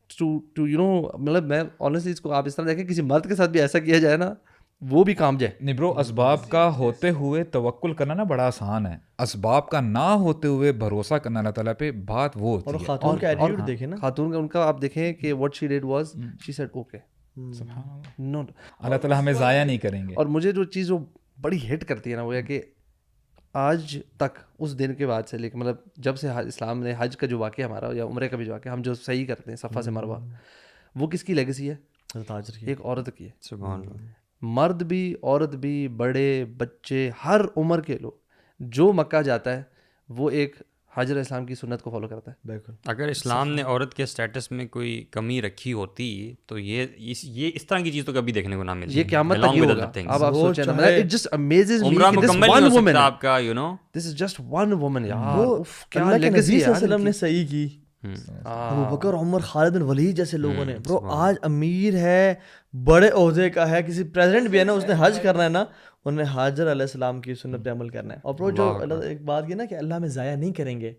to you know, مطلب میں آنیسٹلی اس کو آپ اس طرح دیکھیں کسی مرد کے ساتھ بھی ایسا کیا جائے نا وہ بھی کام جائے. نہیں برو, اسباب کا ہوتے ہوئے توکل کرنا نا بڑا آسان ہے, اسباب کا نہ ہوتے ہوئے بھروسہ کرنا اللہ تعالیٰ پہ بات وہ ہوتی ہے. خاتون کا ایٹیٹیوڈ دیکھیں نا, خاتون کا ان کا آپ دیکھیں کہ what she did was she said okay, no, اللہ تعالیٰ ہمیں ضائع نہیں کریں گے. اور مجھے جو چیز وہ بڑی ہٹ کرتی ہے نا وہ ہے کہ آج تک اس دن کے بعد سے لے کے مطلب جب سے اسلام نے حج کا جو واقعہ ہمارا یا عمرے کا بھی جو واقعہ ہم جو صحیح کرتے ہیں صفا سے مروہ, وہ کس کی لیگسی ہے؟ ایک عورت کی ہے. سبحان اللہ. مرد بھی عورت بھی بڑے بچے ہر عمر کے لوگ جو مکہ جاتا ہے وہ ایک حجر اسلام کی سنت کو فالو کرتا ہے. بالکل. اگر اسلام نے عورت کے اسٹیٹس میں کوئی کمی رکھی ہوتی تو یہ اس طرح کی چیز تو کبھی دیکھنے کو نہ ملتی. یہ قیامت تک یہ ہوگا. اب آپ سوچیں نا, it just amazes me عمرہ کہ this مکمل one نہیں ہو woman, سکتا آپ کا, you know, this is just one woman یار, وہ کیا اللہ کے نبی لیگسی صلی اللہ علیہ وسلم نے صحیح کی. ابو بکر, عمر, خالد بن ولید جیسے لوگوں نے, برو آج امیر ہے, بڑے عہدے کا ہے, کسی پریزیڈنٹ بھی ہے نا, اس نے حج کرنا ہے نا, انہوں نے حاجر علیہ السلام کی سنت پہ عمل کرنا ہے. اور برو جو اللہ ایک بات کی نا کہ اللہ میں ضائع نہیں کریں گے,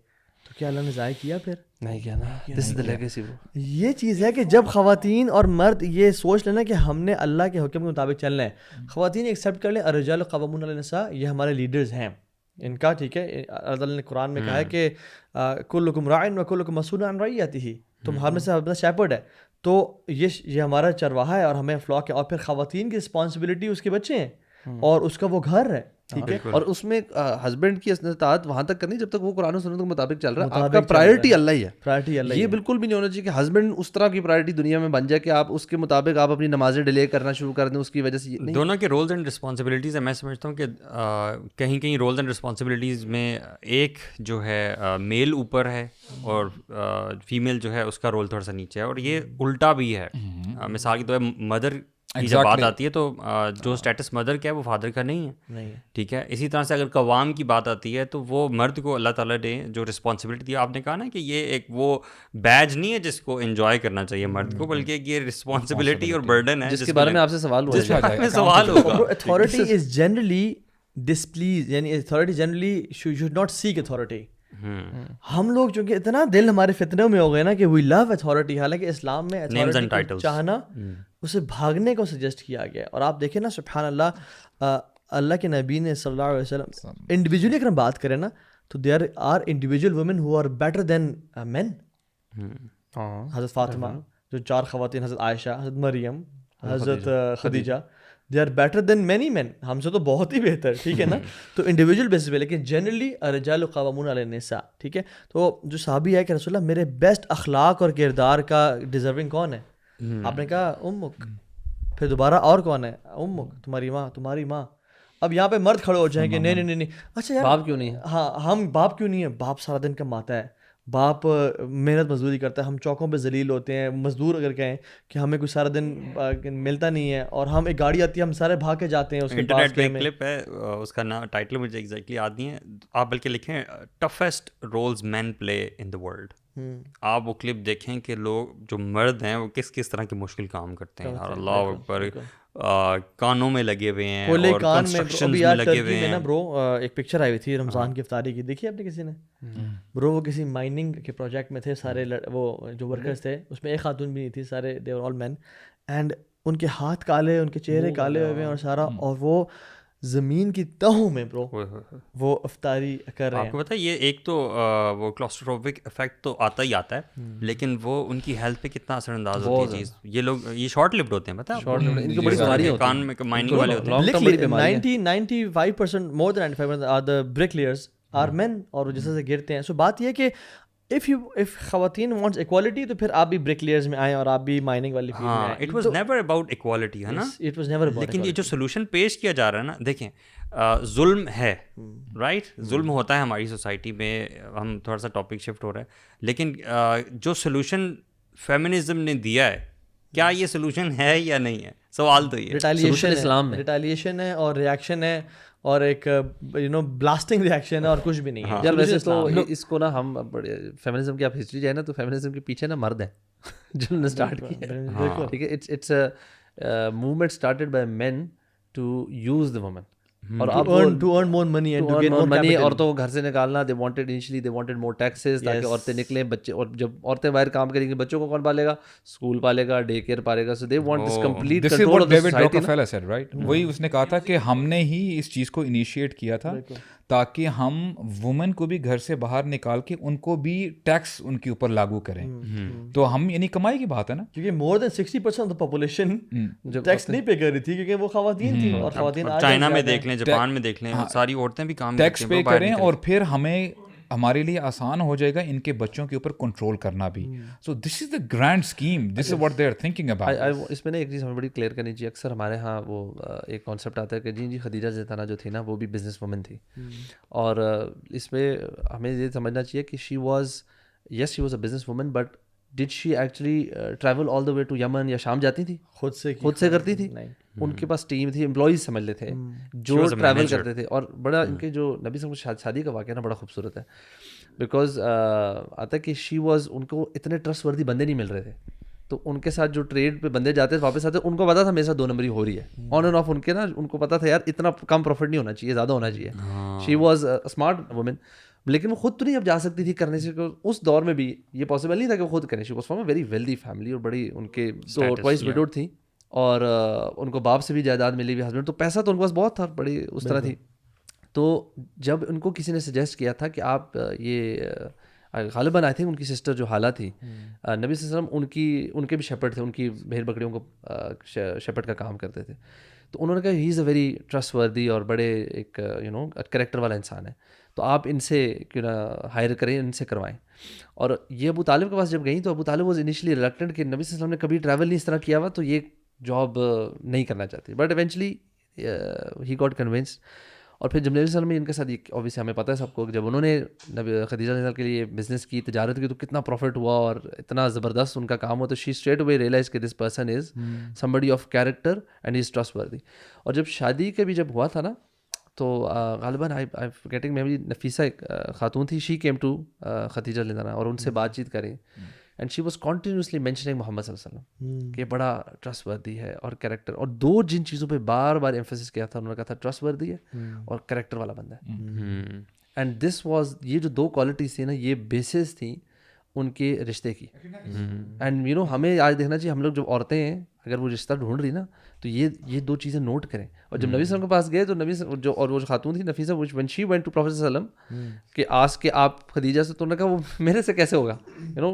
تو کیا اللہ نے ضائع کیا؟ پھر نہیں کیا نا. this is the legacy bro. یہ چیز ہے کہ جب خواتین اور مرد یہ سوچ لینا کہ ہم نے اللہ کے حکم کے مطابق چلنا ہے, خواتین ایکسیپٹ کر لیں الرجال قوامون علی النساء, یہ ہمارے لیڈرز ہیں ان کا, ٹھیک ہے. اللہ نے قرآن میں کہا ہے کہ کلکم راعٍ وکلکم مسئول عن رعیتہ, تم ہم میں سے اپنا شیپرڈ ہے, تو یہ ہمارا چرواہا ہے اور ہمیں فلاک ہے. اور پھر خواتین کی رسپانسبلٹی اس کے بچے ہیں اور اس کا وہ گھر ہے, ٹھیک ہے. اور اس میں ہسبینڈ کی اطاعت وہاں تک کرنی جب تک وہ قرآن و سنت کے مطابق چل رہا ہے. آپ کا پرائرٹی اللہ ہی ہے, پرائرٹی اللہ. یہ بالکل بھی نہیں ہونا چاہیے کہ ہسبینڈ اس طرح کی پرائرٹی دنیا میں بن جائے کہ آپ اس کے مطابق آپ اپنی نمازیں ڈیلے کرنا شروع کر دیں اس کی وجہ سے. دونوں کے رولز اینڈ رسپانسبلٹیز ہیں. میں سمجھتا ہوں کہ کہیں کہیں رولز اینڈ رسپانسبلٹیز میں ایک جو ہے میل اوپر ہے اور فیمیل جو ہے اس کا رول تھوڑا سا نیچے ہے, اور یہ الٹا بھی ہے. مثال کے طور پر مدر کی جب بات آتی ہے تو جو اسٹیٹس مدر کا ہے وہ فادر کا نہیں ہے, ٹھیک ہے. اسی طرح سے اگر قوام کی بات آتی ہے تو وہ مرد کو اللہ تعالیٰ نے جو رسپانسبلٹی دی, آپ نے کہا نا کہ یہ ایک وہ بیج نہیں ہے جس کو انجوائے کرنا چاہیے مرد کو, بلکہ یہ رسپانسبلٹی اور برڈن ہے جس کے بارے میں آپ سے سوال ہوا, سوال ہوگا. اتھارٹی از جنرلی ڈسپلیز, یعنی authority generally should not seek authority. ہم لوگ چونکہ اتنا دل ہمارے فتنوں میں ہو گئے نا کہ وی لو اتھارٹی, حالانکہ اسلام میں اتھارٹی چاہنا اسے بھاگنے کو سجیسٹ کیا گیا. اور آپ دیکھیں نا سبحان اللہ, اللہ کے نبی نے صلی اللہ علیہ وسلم انڈیویجولی اگر ہم بات کریں نا تو there are individual women who are better than men. حضرت فاطمہ, جو 4 خواتین, حضرت عائشہ, حضرت مریم, حضرت Khadija, they are better than many men, ہم سے تو بہت ہی بہتر, ٹھیک ہے نا. تو انڈیویجول بیسس پہ, لیکن جنرلی الرجال قوامون علی النساء, ٹھیک ہے. تو جو صحابی ہے کہ رسول اللہ میرے بیسٹ اخلاق اور کردار کا ڈیزرونگ کون ہے؟ آپ نے کہا امک. پھر دوبارہ اور کون ہے؟ امک, تمہاری ماں, تمہاری ماں. اب یہاں پہ مرد کھڑے ہو جائیں کہ نہیں, اچھا یار باپ کیوں نہیں ہے؟ ہاں, ہم باپ کیوں نہیں ہے؟ باپ سارا دن کماتا ہے, باپ محنت مزدوری کرتا ہے, ہم چوکوں پہ ذلیل ہوتے ہیں. مزدور اگر کہیں کہ ہمیں کوئی سارا دن ملتا نہیں ہے, اور ہم ایک گاڑی آتی ہے ہم سارے بھاگ کے جاتے ہیں اس کے پاس. انٹرنیٹ پہ ایک کلپ ہے, اس کا نام ٹائٹل مجھے ایگزیکٹلی یاد نہیں ہے, آپ بلکہ لکھیں toughest roles men play in the world. آپ وہ کلپ دیکھیں کہ لوگ جو مرد ہیں وہ کس طرح کے مشکل کام کرتے ہیں. اللہ اکبر, کانوں میں لگے ہوئے ہیں اور کنسٹرکشنز میں لگے ہوئے ہیں. برو ایک پکچر آئی ہوئی تھی رمضان کی افطاری کی, دیکھی آپ نے کسی نے؟ برو وہ کسی مائننگ کے پروجیکٹ میں تھے, سارے وہ جو ورکرز تھے اس میں ایک خاتون بھی نہیں تھی, سارے دے ور آل مین, اینڈ ان کے ہاتھ کالے, ان کے چہرے کالے ہوئے ہیں اور سارا, اور وہ زمین کی تہوں میں برو وہ افطاری کر رہے آپ ہیں. کو پتہ ہے یہ ایک تو وہ کلاسٹروفوبک افیکٹ تو آتا ہی آتا ہے, لیکن وہ ان کی ہیلتھ پہ کتنا اثر انداز ہوتی ہے چیز. یہ لوگ یہ شارٹ لپڈ ہوتے ہیں, پتہ ہے ان کی بڑی بیماریاں ہوتی ہیں, کان میں مائننگ والے ہوتے ہیں. Literally 95% more than 95% are the bricklayers are men, اور جیسے سے گرتے ہیں. سو بات یہ ہے کہ if خواتین wants equality تو پھر آپ بھی bricklayers میں آئیں اور آپ بھی مائننگ والی فیلڈ میں ہاں, آئیں. It was never about equality, ہے نا. It was never about لیکن یہ جو سولوشن پیش کیا جا رہا ہے نا, دیکھیں ظلم ہے, رائٹ, ظلم ہوتا ہے ہماری سوسائٹی میں. ہم تھوڑا سا ٹاپک شفٹ ہو رہا ہے, لیکن جو سولوشن فیمنزم نے دیا ہے, کیا یہ سولوشن ہے یا نہیں ہے, سوال تو یہ ریٹیلیشن ہے اور ریئیکشن ہے اور ایک بلاسٹنگ ریئیکشن ہے اور کچھ بھی نہیں ہے. یار ویسے تو اس کو نا ہم بڑے فیمنزم کی آپ ہسٹری جائے نا تو فیمنزم کے پیچھے نا مرد ہیں جنہوں نے اسٹارٹ کیا. ٹھیک ہے, it's a movement started by men to use the women اور اب to earn more money and to gain more money. capital. عورتوں کو گھر سے نکالنا, they wanted more taxes تاکہ عورتیں نکلیں, بچے, اور جب عورتیں باہر کام کریں گی بچوں کو کون پالے گا, اسکول پالے گا, ڈے کیئر پالے گا. So they want this complete control of the society. Rockefeller said, right? وہی اس نے کہا تھا کہ ہم نے ہی اس چیز کو انیشیٹ کیا تھا تاکہ ہم وومن کو بھی گھر سے باہر نکال کے ان کو بھی ٹیکس ان کے اوپر لاگو کریں. تو ہم یعنی کمائی کی بات ہے نا, کیونکہ more than 60% of the population tax نہیں پے کر رہی تھی کیونکہ وہ خواتین تھیں, اور خواتین چائنا میں دیکھ لیں, جاپان میں دیکھ لیں, ساری عورتیں بھی کام ٹیکس پے کریں, اور پھر ہمارے لیے آسان ہو جائے گا ان کے بچوں کے اوپر کنٹرول کرنا بھی. So this is the grand scheme, this is what they are thinking about. اس میں نا ایک چیز ہمیں بڑی کلیئر کرنی چاہیے. اکثر ہمارے ہاں وہ ایک کانسیپٹ آتا ہے کہ جی خدیجہ زیتانہ جو تھی نا وہ بھی بزنس وومن تھی, اور اس میں ہمیں یہ سمجھنا چاہیے کہ she was a business woman, but did she actually travel all the way to Yemen, یا شام جاتی تھی خود سے کرتی تھی. ان کے پاس ٹیم تھی, امپلائیز سمجھ لیتے تھے جو ٹریول کرتے تھے. اور بڑا ان کے جو نبی صلی اللہ علیہ وسلم شادی کا واقعہ نا بڑا خوبصورت ہے, بیکاز آتا ہے کہ شی واز, ان کو اتنے ٹرسٹ وردی بندے نہیں مل رہے تھے, تو ان کے ساتھ جو ٹریڈ پہ بندے جاتے تھے واپس آتے, ان کو پتا تھا میرے ساتھ 2 نمبری ہو رہی ہے آن اینڈ آف. ان کے نا ان کو پتا تھا یار اتنا کم پروفٹ نہیں ہونا چاہیے, زیادہ ہونا چاہیے. شی واز اسمارٹ وومن, لیکن وہ خود تو نہیں اب جا سکتی تھی کرنے سے. اس دور میں بھی یہ پاسبل نہیں تھا کہ وہ خود کریں. She was from a very wealthy family, اور بڑی ان کے تو ٹوائس وڈوڈ تھیں, اور ان کو باپ سے بھی جائیداد ملی ہوئی, ہسبینڈ, تو پیسہ تو ان کے پاس بہت تھا, بڑی اس طرح تھی. تو جب ان کو کسی نے سجیسٹ کیا تھا کہ آپ یہ غالباً آئی تھنک ان کی سسٹر جو حالہ تھی, نبی صلی اللہ علیہ وسلم ان کے بھی شیپرڈ تھے, ان کی بھیڑ بکریوں کو شیپرڈ کا کام کرتے تھے. تو انہوں نے کہا ہی از اے ویری ٹرسٹ وردی اور بڑے ایک کریکٹر والا انسان ہے, تو آپ ان سے کیوں نہ ہائر کریں, ان سے کروائیں. اور یہ ابو طالب کے پاس جب گئیں تو ابو طالب واز انیشلی ریلکٹنٹ کہ نبی صلی اللہ علیہ وسلم نے کبھی ٹریول نہیں اس طرح کیا ہوا, تو یہ جاب نہیں کرنا چاہتی. But eventually he got convinced. اور پھر جب نبی صلی اللہ علیہ وسلم نے ان کے ساتھ, اوبیسلی ہمیں پتہ ہے سب کو, جب انہوں نے خدیجہ رضی اللہ کے لیے بزنس کی, تجارت کی, تو کتنا پروفٹ ہوا اور اتنا زبردست ان کا کام ہوا. تو شی اسٹریٹ اوے ریئلائز کہ this person is somebody of character and is trust وردی. اور جب شادی کے بھی جب ہوا تھا نا, تو غالباً گیٹنگ میموری, نفیسہ ایک خاتون تھی, شی کیم ٹو خدیجہ رضی اللہ عنہا, اور ان سے بات چیت کریں, and she was continuously mentioning Muhammad صلی اللہ علیہ وسلم کہ بڑا ٹرسٹ وردی ہے اور کریکٹر. اور 2 جن چیزوں پہ بار بار ایمفیسس کیا تھا, انہوں نے کہا تھا ٹرسٹ وردی ہے اور کریکٹر والا بندہ ہے. اینڈ دس واز, یہ جو 2 کوالٹیز تھیں نا, یہ بیسز تھیں ان کے رشتے کی. اینڈ ہمیں آج دیکھنا چاہیے, ہم لوگ جو عورتیں ہیں اگر وہ رشتہ ڈھونڈ رہی نا, تو یہ 2 چیزیں نوٹ کریں. اور جب نبی صلی اللہ علیہ وسلم کے پاس گئے تو نبی جو, اور وہ جو خاتون تھی Nafisa, when she went to Prophet صلی اللہ علیہ وسلم کہ آس کے آپ خدیجہ سے, تو انہوں نے کہا وہ میرے سے کیسے ہوگا,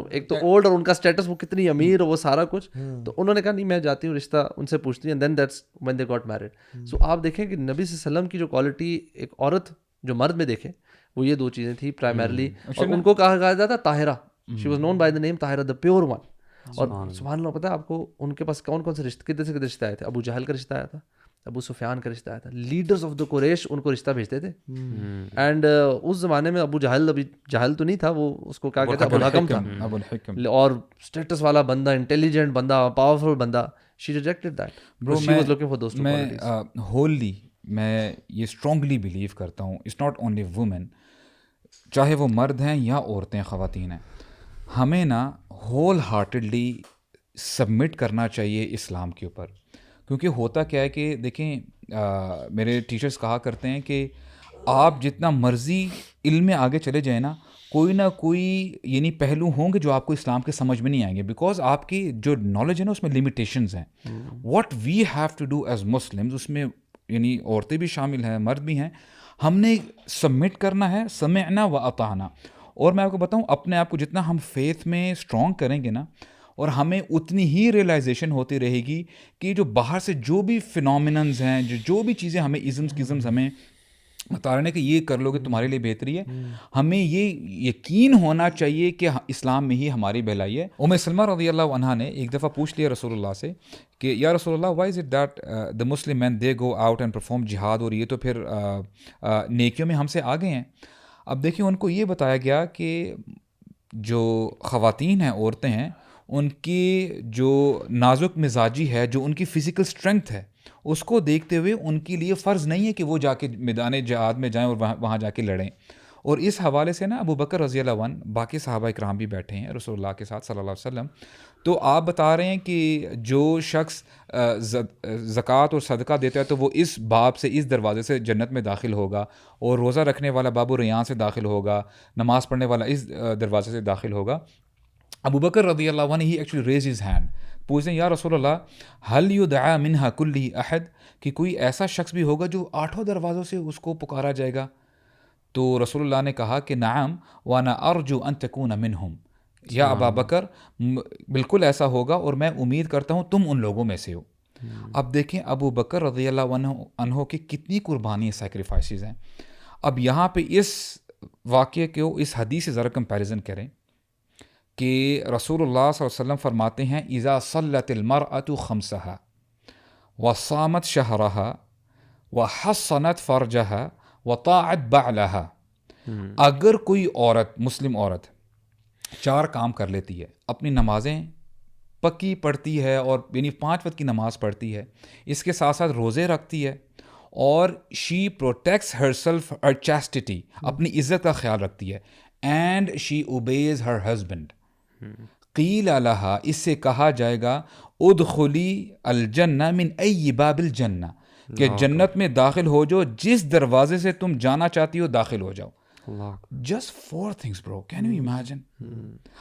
ایک تو اولڈ, اور ان کا اسٹیٹس وہ کتنی امیر, اور وہ سارا کچھ. تو انہوں نے کہا نہیں, میں جاتی ہوں رشتہ ان سے پوچھتی ہوں, and then that's when they got married. سو آپ دیکھیں کہ نبی صلی اللہ علیہ وسلم کی جو کوالٹی ایک عورت جو مرد میں دیکھے, وہ یہ 2 چیزیں تھیں پرائمرلی. اور ان کو کہا جاتا تھا Tahira, she was known by the name Tahira, the pure one. اور سبحان اللہ, پتہ ہے آپ کو ان کے پاس کون کون سے رشتے, کتنے سے کتنے رشتے آئے تھے. ابو جہل کا رشتہ آیا تھا, ابو سفیان کا رشتہ آیا تھا, لیڈرز آف دا قریش ان کو رشتہ بھیجتے تھے. اینڈ اس زمانے میں ابو جہل, ابھی جہل تو نہیں تھا, وہ اس کو کیا کہتے ہیں, ابو الحکم تھا, اور اسٹیٹس والا بندہ, انٹیلیجنٹ بندہ, پاورفل بندہ. She rejected that. She was looking for those 2 qualities. ہوللی میں یہ اسٹرانگلی بلیو کرتا ہوں, اٹس ناٹ اونلی وومن, چاہے وہ مرد ہیں یا عورتیں, خواتین ہیں, ہمیں نا ہول ہارٹیڈلی سبمٹ کرنا چاہیے اسلام کے اوپر. کیونکہ ہوتا کیا ہے کہ دیکھیں, میرے ٹیچرس کہا کرتے ہیں کہ آپ جتنا مرضی علم میں آگے چلے جائیں نا, کوئی نہ کوئی یعنی پہلو ہوں گے جو آپ کو اسلام کے سمجھ میں نہیں آئیں گے, بیکاز آپ کی جو نالج ہے نا اس میں لمیٹیشنز ہیں. What we have to do as Muslims, اس میں یعنی عورتیں بھی شامل ہیں, مرد بھی ہیں, ہم نے سبمٹ کرنا ہے, سمعنا و اطعنا. اور میں آپ کو بتاؤں, اپنے آپ کو جتنا ہم فیتھ میں اسٹرانگ کریں گے نا, اور ہمیں اتنی ہی ریئلائزیشن ہوتی رہے گی کہ جو باہر سے جو بھی فنومیننز ہیں, جو بھی چیزیں ہمیں ازمز ہمیں بتا رہے ہیں کہ یہ کر لو گے تمہارے لیے بہتری ہے, ہمیں یہ یقین ہونا چاہیے کہ اسلام میں ہی ہماری بھلائی ہے. ام سلمہ رضی اللہ عنہا نے ایک دفعہ پوچھ لیا رسول اللہ سے کہ یا رسول اللہ, why is it that the Muslim men they go out and perform جہاد, اور یہ تو پھر نیکیوں میں ہم سے آگے ہیں. اب دیکھیں, ان کو یہ بتایا گیا کہ جو خواتین ہیں, عورتیں ہیں, ان کی جو نازک مزاجی ہے, جو ان کی فزیکل اسٹرینتھ ہے, اس کو دیکھتے ہوئے ان کے لیے فرض نہیں ہے کہ وہ جا کے میدان جہاد میں جائیں اور وہاں جا کے لڑیں. اور اس حوالے سے نا ابو بکر رضی اللہ عنہ, باقی صحابہ اکرام بھی بیٹھے ہیں رسول اللہ کے ساتھ صلی اللہ علیہ وسلم, تو آپ بتا رہے ہیں کہ جو شخص زکوٰۃ اور صدقہ دیتا ہے تو وہ اس باب سے, اس دروازے سے جنت میں داخل ہوگا, اور روزہ رکھنے والا باب الریان سے داخل ہوگا, نماز پڑھنے والا اس دروازے سے داخل ہوگا. ابو بکر رضی اللہ عنہ ہی ایکچولی ریز ہز ہینڈ, پوچھتے ہیں یا رسول اللہ حل یدعا منہا کلی احد, کہ کوئی ایسا شخص بھی ہوگا جو 8 دروازوں سے اس کو پکارا جائے گا؟ تو رسول اللہ نے کہا کہ نعم وانا ارجو ان تکون منہم, یا ابا بکر بالکل ایسا ہوگا اور میں امید کرتا ہوں تم ان لوگوں میں سے ہو. اب دیکھیں ابو بکر رضی اللہ عنہ کی کتنی قربانی سیکریفائسز ہیں. اب یہاں پہ اس واقعے کو اس حدیث سے ذرا کمپیریزن کریں کہ رسول اللہ صلی اللہ علیہ وسلم فرماتے ہیں اذا صلت المرأة خمسها وصامت شهرها وحصنت فرجها وطاعت بعلها, اگر کوئی عورت, مسلم عورت 4 کام کر لیتی ہے, اپنی نمازیں پکی پڑھتی ہے اور یعنی 5 وقت کی نماز پڑھتی ہے, اس کے ساتھ ساتھ روزے رکھتی ہے, اور شی پروٹیکٹس ہر سیلف, ہر چیسٹٹی, اپنی عزت کا خیال رکھتی ہے, and she obeys her husband, قیل لہا, اس سے کہا جائے گا ادخلی الجنہ من ای باب الجنہ, کہ جنت میں داخل ہو جو جس دروازے سے تم جانا چاہتی ہو داخل ہو جاؤ. Just 4 things bro, can you imagine؟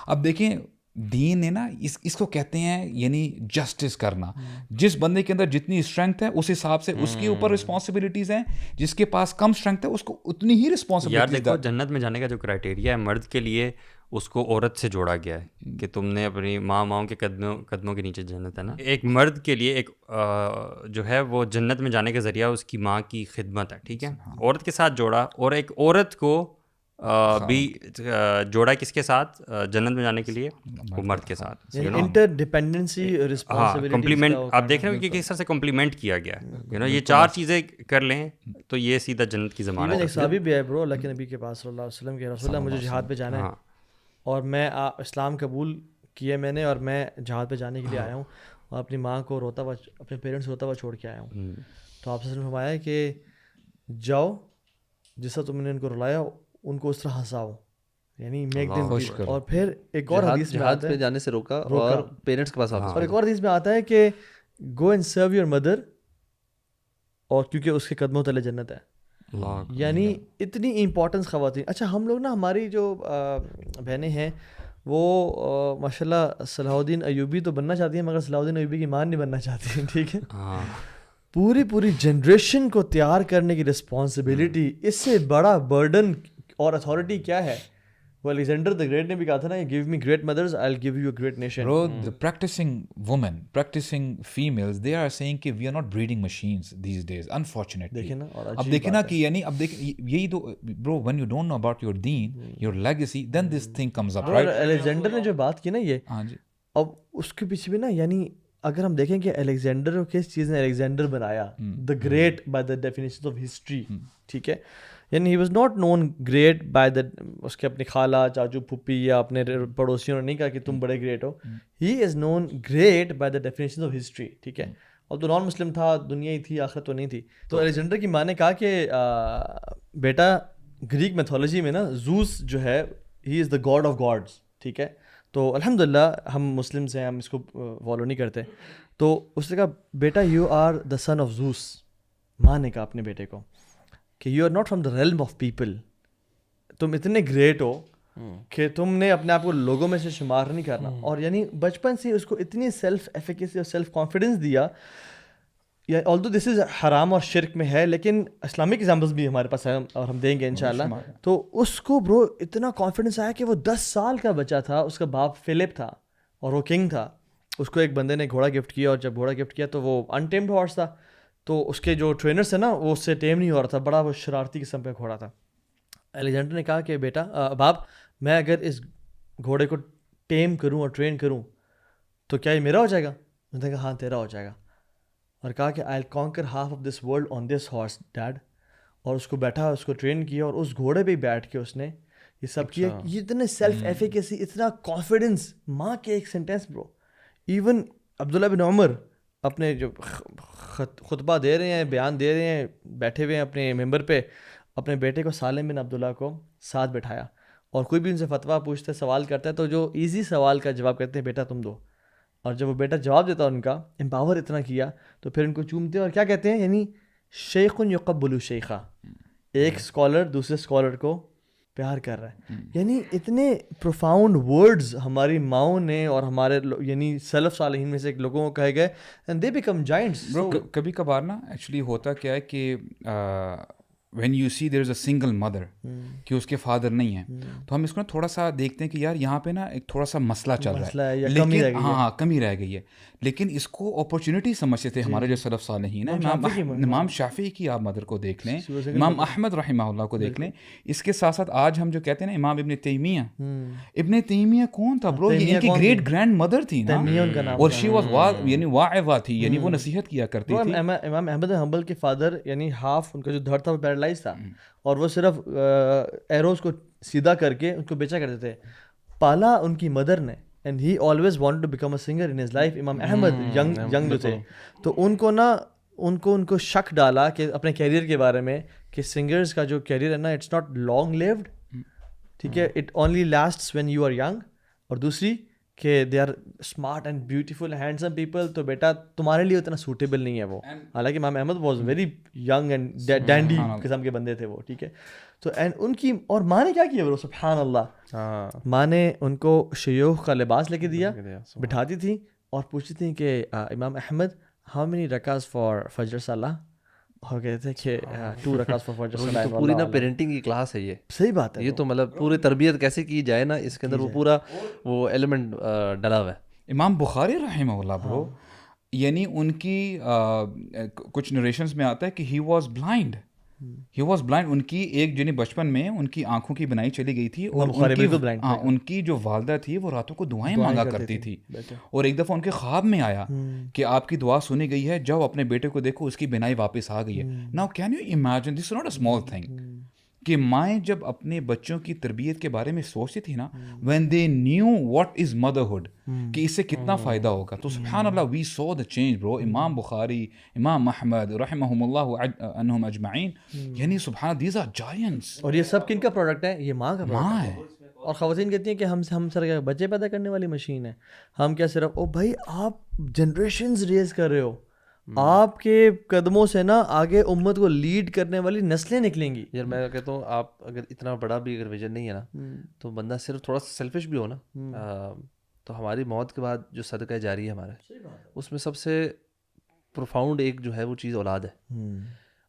اب دیکھیں دین نے نا اس کو کہتے ہیں یعنی جسٹس کرنا. جس بندے کے اندر جتنی اسٹرینتھ ہے اس حساب سے اس کے اوپر رسپانسبلٹیز ہیں, جس کے پاس کم اسٹرینتھ ہے اس کو اتنی ہی رسپانسبلٹیز. یار دیکھو, جنت میں جانے کا جو کرائٹیریا ہے مرد کے لیے, اس کو عورت سے جوڑا گیا ہے کہ تم نے اپنی ماؤں کے قدموں کے نیچے جنت ہے نا. ایک مرد کے لیے ایک جو ہے وہ جنت میں جانے کا ذریعہ اس کی ماں کی خدمت ہے, ٹھیک ہے, عورت کے ساتھ جوڑا, اور ایک عورت کو بھی جوڑا کس کے ساتھ جنت میں جانے کے لیے, وہ مرد کے ساتھ. انٹر ڈیپینڈنسی, رسپانسبلٹی, کمپلیمنٹ, آپ دیکھ رہے ہو کہ کس طرح سے کمپلیمنٹ کیا گیا ہے, یہ 4 چیزیں کر لیں تو یہ سیدھا جنت کی ضمانت ہے. ایک صحابی بھی ہے برو اللہ کے نبی کے پاس صلی اللہ علیہ وسلم کے, رسول اللہ مجھے جہاد پہ جانا ہے, اور میں اسلام قبول کیا میں نے, اور میں جہاد پہ جانے کے لیے آیا ہوں, اور اپنی ماں کو روتا ہوا, اپنے پیرنٹس روتا ہوا چھوڑ کے آیا ہوں. تو آپ سے فرمایا کہ جاؤ, جس طرح تم نے ان کو رلایا ان کو اس طرح ہنساؤ, یعنی میک دم خوش کرو. اور پھر ایک اور حدیث میں جہاد پہ جانے سے روکا اور پیرنٹس کے پاس واپس. اور ایک اور حدیث میں آتا ہے کہ go and serve your mother, اور کیونکہ اس کے قدموں تلے جنت ہے. یعنی اتنی امپورٹنس خواتین. اچھا ہم لوگ نا, ہماری جو بہنیں ہیں وہ ماشاء اللہ صلاح الدین ایوبی تو بننا چاہتی ہیں, مگر صلاح الدین ایوبی کی ماں نہیں بننا چاہتی ہیں, ٹھیک ہے. پوری جنریشن کو تیار کرنے کی رسپانسبلٹی, اس سے بڑا برڈن اور اتھارٹی کیا ہے؟ وہ الیگزینڈر دی گریٹ نے بھی کہا تھا نا, give me great mothers I will give you a great nation. Bro, the practicing women, practicing females, they are saying کہ we are not breeding machines these days, unfortunately. دیکھیں نا, اور اب دیکھیں نا کہ یعنی اب دیکھ یہی تو bro, when you don't know about your deen, your legacy, then this thing comes up, right? Alexander نے جو بات کی نا یہ, ہاں جی, اب اس کے پیچھے بھی نا, یعنی اگر ہم دیکھیں کہ الیگزینڈر کو کس چیز نے الیگزینڈر بنایا, the great by the definition of history, ٹھیک ہے, یعنی he was not known great by the, اس کے اپنی خالہ, چاچو, پھپھی یا اپنے پڑوسیوں نے نہیں کہا کہ تم بڑے گریٹ ہو. He is known great by the definition of history, ٹھیک ہے. اور تو نان مسلم تھا, دنیا ہی تھی, آخرت تو نہیں تھی. تو الیگزینڈر کی ماں نے کہا کہ بیٹا گریک میتھولوجی میں نا زوس جو ہے ہی از دا گاڈ آف گاڈس, ٹھیک ہے. تو الحمد للہ ہم مسلمس ہیں, ہم اس کو فالو نہیں کرتے. تو اس نے کہا بیٹا you are the son of Zeus. ماں نے کہا اپنے بیٹے کو کہ you are not from the realm of people, تم اتنے گریٹ ہو کہ تم نے اپنے آپ کو لوگوں میں سے شمار نہیں کرنا. اور یعنی بچپن سے اس کو اتنی سیلف ایفیکیسی اور سیلف کانفیڈنس دیا یا آلدو دس از حرام اور شرک میں ہے, لیکن اسلامک ایگزامپلس بھی ہمارے پاس ہیں اور ہم دیں گے انشاءاللہ. تو اس کو برو اتنا کانفیڈنس آیا کہ وہ 10 سال کا بچہ تھا, اس کا باپ فلپ تھا اور وہ کنگ تھا. اس کو ایک بندے نے گھوڑا گفٹ کیا, اور جب گھوڑا گفٹ کیا تو وہ انٹیمڈ ہارس تھا, تو اس کے جو ٹرینرس ہیں نا وہ اس سے ٹیم نہیں ہو رہا تھا, بڑا وہ شرارتی قسم کا گھوڑا تھا. الیگزینڈر نے کہا کہ بیٹا باپ, میں اگر اس گھوڑے کو ٹیم کروں اور ٹرین کروں تو کیا یہ میرا ہو جائے گا؟ اس نے کہا ہاں تیرا ہو جائے گا. اور کہا کہ I conquer half of this world on this horse dead. اور اس کو بیٹھا, اس کو ٹرین کیا, اور اس گھوڑے پہ بیٹھ کے اس نے یہ سب کیا. یہ اتنے سیلف ایفیکیسی, اتنا کانفیڈنس, ماں کے ایک سینٹینس برو. ایون عبداللہ بن عمر اپنے جو خطبہ دے رہے ہیں, بیان دے رہے ہیں, بیٹھے ہوئے ہیں اپنے ممبر پہ, اپنے بیٹے کو سالم بن عبداللہ کو ساتھ بٹھایا, اور کوئی بھی ان سے فتویٰ پوچھتا ہے, سوال کرتا ہے, تو جو ایزی سوال کا جواب کرتے ہیں بیٹا تم دو. اور جب وہ بیٹا جواب دیتا ان کا, امپاور اتنا کیا, تو پھر ان کو چومتے ہیں اور کیا کہتے ہیں, یعنی شیخ یقبل شیخہ, ایک اسکالر دوسرے اسکالر کو پیار کر رہا ہے. یعنی اتنے پروفاؤنڈ ورڈز ہماری ماؤں نے اور ہمارے یعنی سلف صالحین میں سے لوگوں کو کہے گئے, اینڈ دے بیکم جائنٹس. کبھی کبھار نا ایکچولی ہوتا کیا ہے کہ when you see there is a single mother کہ اس کے فادر نہیں ہیں, تو ہم اس کو نا تھوڑا سا دیکھتے ہیں کہ یار یہاں پہ نا ایک تھوڑا سا مسئلہ چل رہا ہے, لیکن ہاں کمی رہ گئی ہے, لیکن اس کو اپرچونیٹی سمجھتے تھے ہمارے جو سلف صالحین ہیں. امام شافعی کی آپ مدر کو دیکھ لیں, امام احمد رحمہ اللہ کو دیکھ لیں. اس کے ساتھ ساتھ آج ہم جو کہتے ہیں نا امام ابن تیمیہ, ابن تیمیہ کون تھا برو؟ یہ ان کی گریٹ گرینڈ مدر تھی نا, اور شی واز یعنی واعظہ تھی, یعنی وہ نصیحت کیا کرتی تھی. امام احمد حنبل کے فادر یعنی ہاف ان کا جو دھڑ تھا وہ پیرالائز تھا, اور وہ صرف ایروز کو سیدھا کر کے ان کو بیچا کرتے تھے. پالا ان کی مدر نے, and he always wanted to become a singer in his life. Imam Ahmad young جو تھے, تو ان کو شک ڈالا کہ اپنے کیریئر کے بارے میں کہ سنگرز کا جو کیریئر ہے نا, اٹس ناٹ لانگ لیوڈ, ٹھیک ہے, it only lasts when you are young. اور دوسری کہ they are smart and beautiful handsome people, تو بیٹا تمہارے لیے اتنا سوٹیبل نہیں ہے وہ. حالانکہ Imam Ahmad was very young and dandy قسم کے بندے تھے وہ, ٹھیک ہے. تو اینڈ ان کی, اور ماں نے کیا کیا وہ, سبحان اللہ, ماں نے ان کو شیوخ کا لباس لے کے دیا, بٹھاتی تھی اور پوچھتی تھیں کہ امام احمد ہاؤ مینی رکعز فار فجر صلاح, اور کہتے تھے کہ 2 رکعز فار فجر صلاح. پوری نا پیرنٹنگ کی کلاس ہے یہ, صحیح بات ہے. یہ تو مطلب پوری تربیت کیسے کی جائے نا, اس کے اندر وہ پورا وہ ایلیمنٹ ڈلا ہوا ہے. امام بخاری رحمہ اللہ برو, یعنی ان کی کچھ نریشنز میں آتا ہے کہ ہی واز بلائنڈ. ان کی ایک جو بچپن میں ان کی آنکھوں کی بنائی چلی گئی تھی, اور ان کی جو والدہ تھی وہ راتوں کو دعائیں مانگا کرتی تھی. اور ایک دفعہ ان کے خواب میں آیا کہ آپ کی دعا سنی گئی ہے, جب اپنے بیٹے کو دیکھو اس کی بنائی واپس آ گئی ہے. Now can you imagine, this is not a small thing, کہ مائیں جب اپنے بچوں کی تربیت کے بارے میں سوچتی تھی نا, when they knew what is motherhood, کہ اس سے کتنا فائدہ ہوگا. تو سبحان اللہ, وی سو دا چینج برو. امام بخاری, امام احمد رحمہم اللہ عنہم اجمعین, یعنی سبحان اللہ, دیز آر جائنٹس. اور یہ سب کن کا پروڈکٹ ہے؟ یہ ماں کا ماں ہے. اور خواتین کہتی ہیں کہ ہم سر بچے پیدا کرنے والی مشین ہے, ہم کیا صرف, او بھائی آپ جنریشنز ریز کر رہے ہو, آپ کے قدموں سے نا آگے امت کو لیڈ کرنے والی نسلیں نکلیں گی. یار میں کہتا ہوں, آپ اگر اتنا بڑا بھی اگر ویژن نہیں ہے نا, تو بندہ صرف تھوڑا سا سیلفش بھی ہو نا, تو ہماری موت کے بعد جو صدقہ جاری ہے ہمارا, اس میں سب سے پروفاؤنڈ ایک جو ہے وہ چیز اولاد ہے.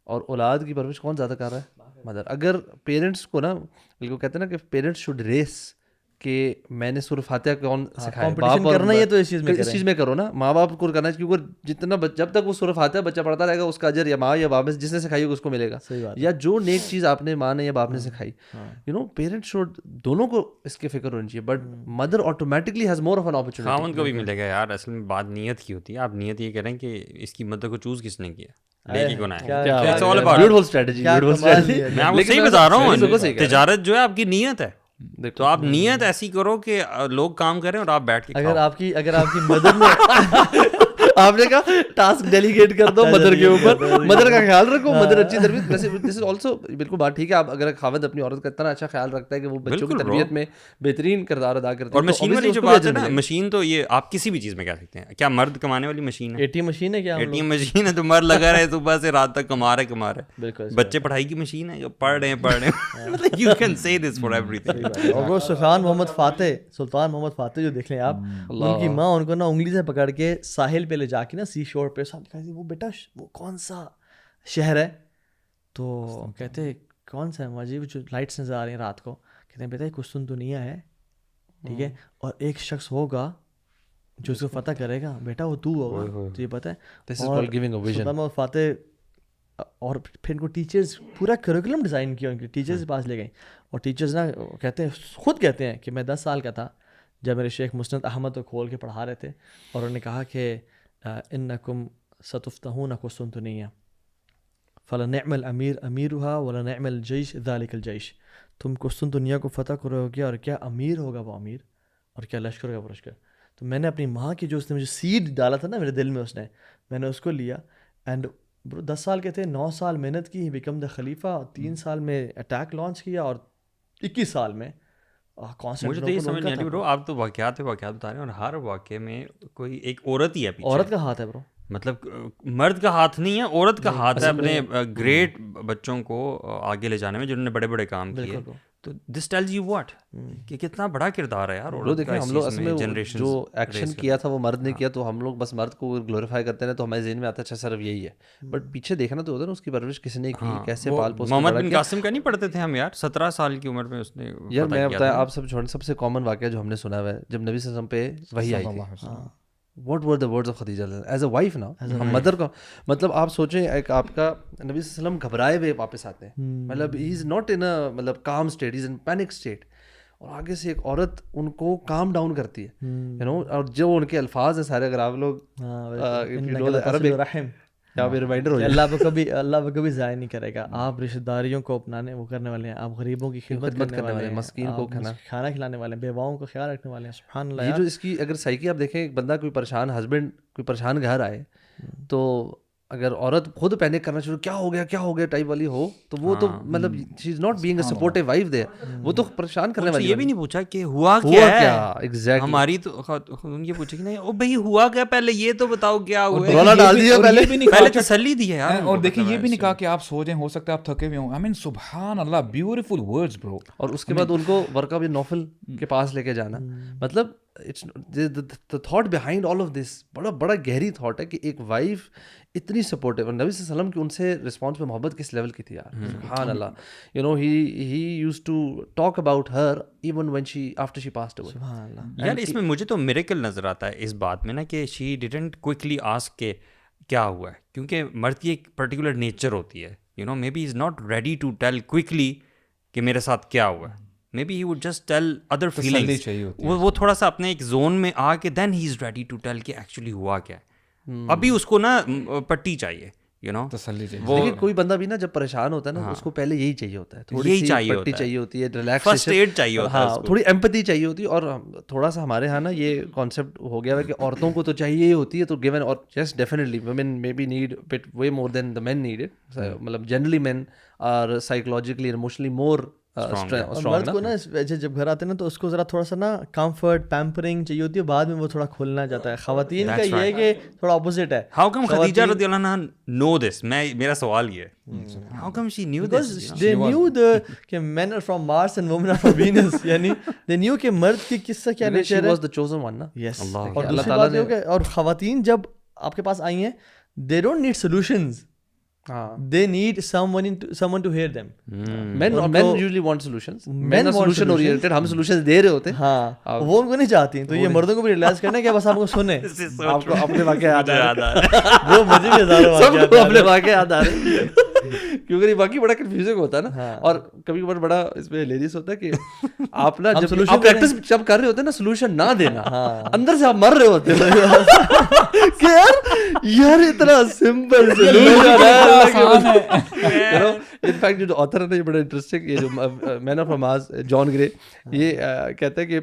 اور اولاد کی پرورش کون زیادہ کر رہا ہے؟ مدر. اگر پیرنٹس کو نا, بالکل کہتے ہیں نا کہ پیرنٹس شوڈ ریس کہ میں نے سورہ فاتحہ کون سکھایا, کرنا ہے تو اس چیز میں کرو نا, ماں باپ کو کرنا ہے, کیونکہ جتنا جب تک وہ سورہ فاتحہ بچہ پڑھتا رہے گا, اس کا اجر یا ماں یا باپ میں جس نے سکھائی ہوگا اس کو ملے گا, یا جو نیک چیز آپ نے ماں نے یا باپ نے سکھائی. یو نو پیرنٹ شوڈ, دونوں کو اس کی فکر ہونی چاہیے, but mother automatically has more of an opportunity. خاوند کو بھی ملے گا یار. اصل میں بات نیت کی ہوتی ہے. آپ نیت یہ کریں کہ اس کی مدر کو چوز کس نے کیا, لے کے کون آیا. بیوٹیفل اسٹریٹجی, میں آپ کو صحیح بتا رہا ہوں, تجارت جو ہے آپ کی نیت ہے, تو آپ نیت ایسی کرو کہ لوگ کام کریں اور آپ بیٹھ کے. اگر آپ کی مدر نے آپ نے کہا ٹاسک ڈیلیگیٹ کر دو مدر کے اوپر, مدر کا خیال رکھو, مدر اچھی تربیت. دس از آلسو بالکل بات ٹھیک ہے. آپ اگر خاوند اپنی عورت کا اتنا اچھا خیال رکھتا ہے کہ وہ بچوں کی تربیت میں بہترین کردار ادا کرتا ہے, اور مشین والی جو بات ہے نا, مشین تو یہ آپ کسی بھی چیز میں کہہ سکتے ہیں. کیا مرد کمانے والی مشین ہے؟ ATM مشین ہے. کیا ATM مشین ہے؟ تو مرد لگا رہے صبح سے رات تک کما رہے. بالکل. بچے پڑھائی کی مشین ہے, جو پڑھ رہے ہیں. You can say this for every thing. اور وہ سلطان محمد فاتح جو دیکھ لیں آپ, ان کی ماں ان کو نا انگلی سے پکڑ کے ساحل پہ لے جا کے نا سی شور پہ ساتھ کہا وہ بیٹا وہ کون سا شہر ہے, تو کہتے کون سا ہے ماجی, جو لائٹس نظر آ رہی ہیں رات کو, کہتے ہیں بیٹا یہ قسطنطنیہ ہے, ٹھیک ہے, اور ایک شخص ہوگا جو اس کو فتح کرے گا, بیٹا وہ تو ہوگا, تو یہ پتہ ہے. اور فاتح, اور پھر ان کو ٹیچرز پورا کریکولم ڈیزائن کیا, ان کے ٹیچرز کے پاس لے گئے, اور ٹیچرز نا کہتے ہیں, خود کہتے ہیں کہ میں 10 سال کا تھا جب میرے شیخ مسند احمد کو کھول کے پڑھا رہے تھے, اور انہوں نے کہا کہ انکم ستفتحون قسطنطنیہ فلنعم الامیر امیرها ولنعم الجیش ذلک الجیش, تم قسطنطنیہ کو فتح کرو گے اور کیا امیر ہوگا وہ امیر, اور کیا لشکر ہوگا وہ لشکر. تو میں نے اپنی ماں کی جو اس نے مجھے سیڈ ڈالا تھا نا میرے دل میں, میں نے اس کو لیا, اینڈ 10 سال کے تھے, 9 سال محنت کی, بیکم دا خلیفہ, 3 سال میں اٹیک لانچ کیا, اور 21 سال میں مجھے تو یہ سمجھ نہیں آتی برو, آپ تو واقعات بتا رہے ہیں, اور ہر واقعے میں کوئی ایک عورت ہی ہے پیچھے. عورت کا ہاتھ ہے برو, مطلب مرد کا ہاتھ نہیں ہے, عورت کا ہاتھ ہے اپنے گریٹ بچوں کو آگے لے جانے میں, جنہوں نے بڑے بڑے کام کیے. تو دس ٹیلز یو واٹ کہ کتنا بڑا کردار ہے یار. وہ دیکھیں ہم لوگ اصل میں جو ایکشن کیا تھا وہ مرد نے کیا, تو ہم لوگ بس مرد کو گلوریفائی کرتے ہیں, تو ہمارے ذہن میں آتا ہے اچھا صرف یہی ہے, بٹ پیچھے دیکھنا تو ہوتا ہے نا اس کی پرورش کس نے کی, کیسے پال پوس. محمد بن قاسم کا نہیں پڑھتے تھے ہم یار, 17 سال کی عمر میں اس نے. یار میں بتایا آپ سب سے کامن واقعہ جو ہم نے سنا ہوا ہے, جب نبی صلی اللہ علیہ وسلم پہ وحی آئی تھی, what were the words of Khadija as a wife نا, مدر کا مطلب آپ سوچیں, ایک آپ کا نبی صلی اللہ علیہ وسلم گھبرائے ہوئے واپس آتے ہیں, مطلب ہی از ناٹ ان مطلب کام اسٹیٹ, ہی از ان پینک اسٹیٹ, اور آگے سے ایک عورت ان کو کام ڈاؤن کرتی ہے, یو نو, اور جو ان کے الفاظ ہیں سارے, اگر آپ لوگ عربک ریمائنڈر ہو جائے, اللہ کو کبھی ضائع نہیں کرے گا. آپ رشتہ داریوں کو اپنانے وہ کرنے والے ہیں, آپ غریبوں کی خدمت کرنے والے ہیں, مسکین کو کھانا کھلانے والے ہیں, بیواؤں کا خیال رکھنے والے ہیں. سبحان اللہ. یہ جو اس کی اگر سائیکی آپ دیکھیں, ایک بندہ کوئی پریشان ہسبینڈ کوئی پریشان گھر آئے, تو اگر عورت خود پینک کرنا شروع کیا ہو گیا ٹائپ والی ہو, تو وہ تو مطلب she is not being a supportive wife there, وہ تو پریشان کرنے والی. یہ بھی نہیں پوچھا کہ ہوا کیا ایگزیکٹلی, ہماری تو خاتون یہ پوچھے کہ نہیں او بھائی ہوا کیا, پہلے یہ تو بتاؤ کیا ہوا, رولا ڈال دیا پہلے تسلی دی ہے یار. اور دیکھیں یہ بھی نہیں کہا کہ آپ سو جائیں, ہو سکتا ہے آپ تھکے ہوئے ہوں. آئی مین سبحان اللہ, بیوٹیفل ورڈز برو. اور اس کے بعد ان کو ورقہ بن نوفل کے پاس لے کے جانا, مطلب the thought behind all of this بڑا گہری تھاٹ ہے کہ ایک وائف اتنی سپورٹیو, اور نبی صلی اللہ علیہ وسلم کی ان سے رسپانس میں محبت کس لیول کی تھی یار, سبحان اللہ. You know he used to talk about her even when after she passed away. سبحان اللہ. یار اس میں مجھے تو میریکل نظر آتا ہے اس بات میں نا, کہ she didn't quickly ask کہ کیا ہوا ہے, کیونکہ مرد کی ایک پرٹیکولر نیچر ہوتی ہے, you know, maybe is not ready to tell quickly کہ میرے ساتھ کیا ہوا ہے. Maybe he would just tell other feelings, وہ تھوڑا سا اپنے ایک زون میں آ کے then he is ready to tell کہ ایکچولی ہوا کیا ہے. ابھی اس کو نا پٹی چاہیے, یو نو, تسلی چاہیے. لیکن کوئی بندہ بھی نا جب پریشان ہوتا ہے نا, اس کو پہلے یہی چاہیے ہوتا ہے, تھوڑی سی پٹی چاہیے ہوتی ہے, ریلیکسیشن, فرسٹ ایڈ چاہیے ہوتا ہے, تھوڑی ایمپتھی چاہیے ہوتی ہے. اور تھوڑا سا ہمارے ہاں نا یہ کانسیپٹ ہو گیا ہے کہ عورتوں کو تو چاہیے ہی ہوتی ہے, تو گیون, اور yes definitely women may be need but way more than the men need it, مطلب generally men are psychologically emotionally more مرد کو نا جب گھر آتے ہیں نا, تو اس کو ذرا تھوڑا سا نا کمفرٹ پیمپرنگ چاہیے ہوتی ہے, بعد میں وہ تھوڑا کھلنا جاتا ہے. خواتین کا یہ ہے کہ تھوڑا اپوزٹ ہے. ہاؤ کم خدیجہ رضی اللہ عنہا نو دس, میرا سوال یہ ہے, how come she knew this, they knew کہ men are from Mars and women are from Venus, یعنی دے نیو کہ مرد کی کس سے کیا نیچر ہے. واز دی چوزن ون نا. یس, اور دوسری بات یہ کہ اور خواتین جب آپ کے پاس آئی ہیں, they don't need solutions, they need someone to hear them. Men usually want solutions. Men are solution oriented, ہم solutions دے رہے ہوتے ہیں. ہاں, وہ ان کو نہیں چاہتی. تو یہ مردوں کو بھی ریلائز کرنا ہے کہ بس آپ کو سنیں, آپ کو اپنے واقعہ یاد آ رہا ہے, وہ مجھے بھی ہزاروں واقعہ سب کو اپنے واقعہ یاد آ رہے ہیں, کیونکہ یہ باقی بڑا کنفیوزنگ ہوتا ہے نا. اور کبھی کبھار بڑا اس میں ہلیریس ہوتا ہے کہ آپ نا جب آپ پریکٹس جب کر رہے ہوتے ہیں نا سولوشن نہ دینا, اندر سے آپ مر رہے ہوتے ہیں کہ یار اتنا سمپل سولوشن ہے. ان فیکٹ جو آتھر ہے نا, یہ بڑا انٹرسٹنگ, یہ جو مین آف نماز جان گرے, یہ کہتا ہے کہ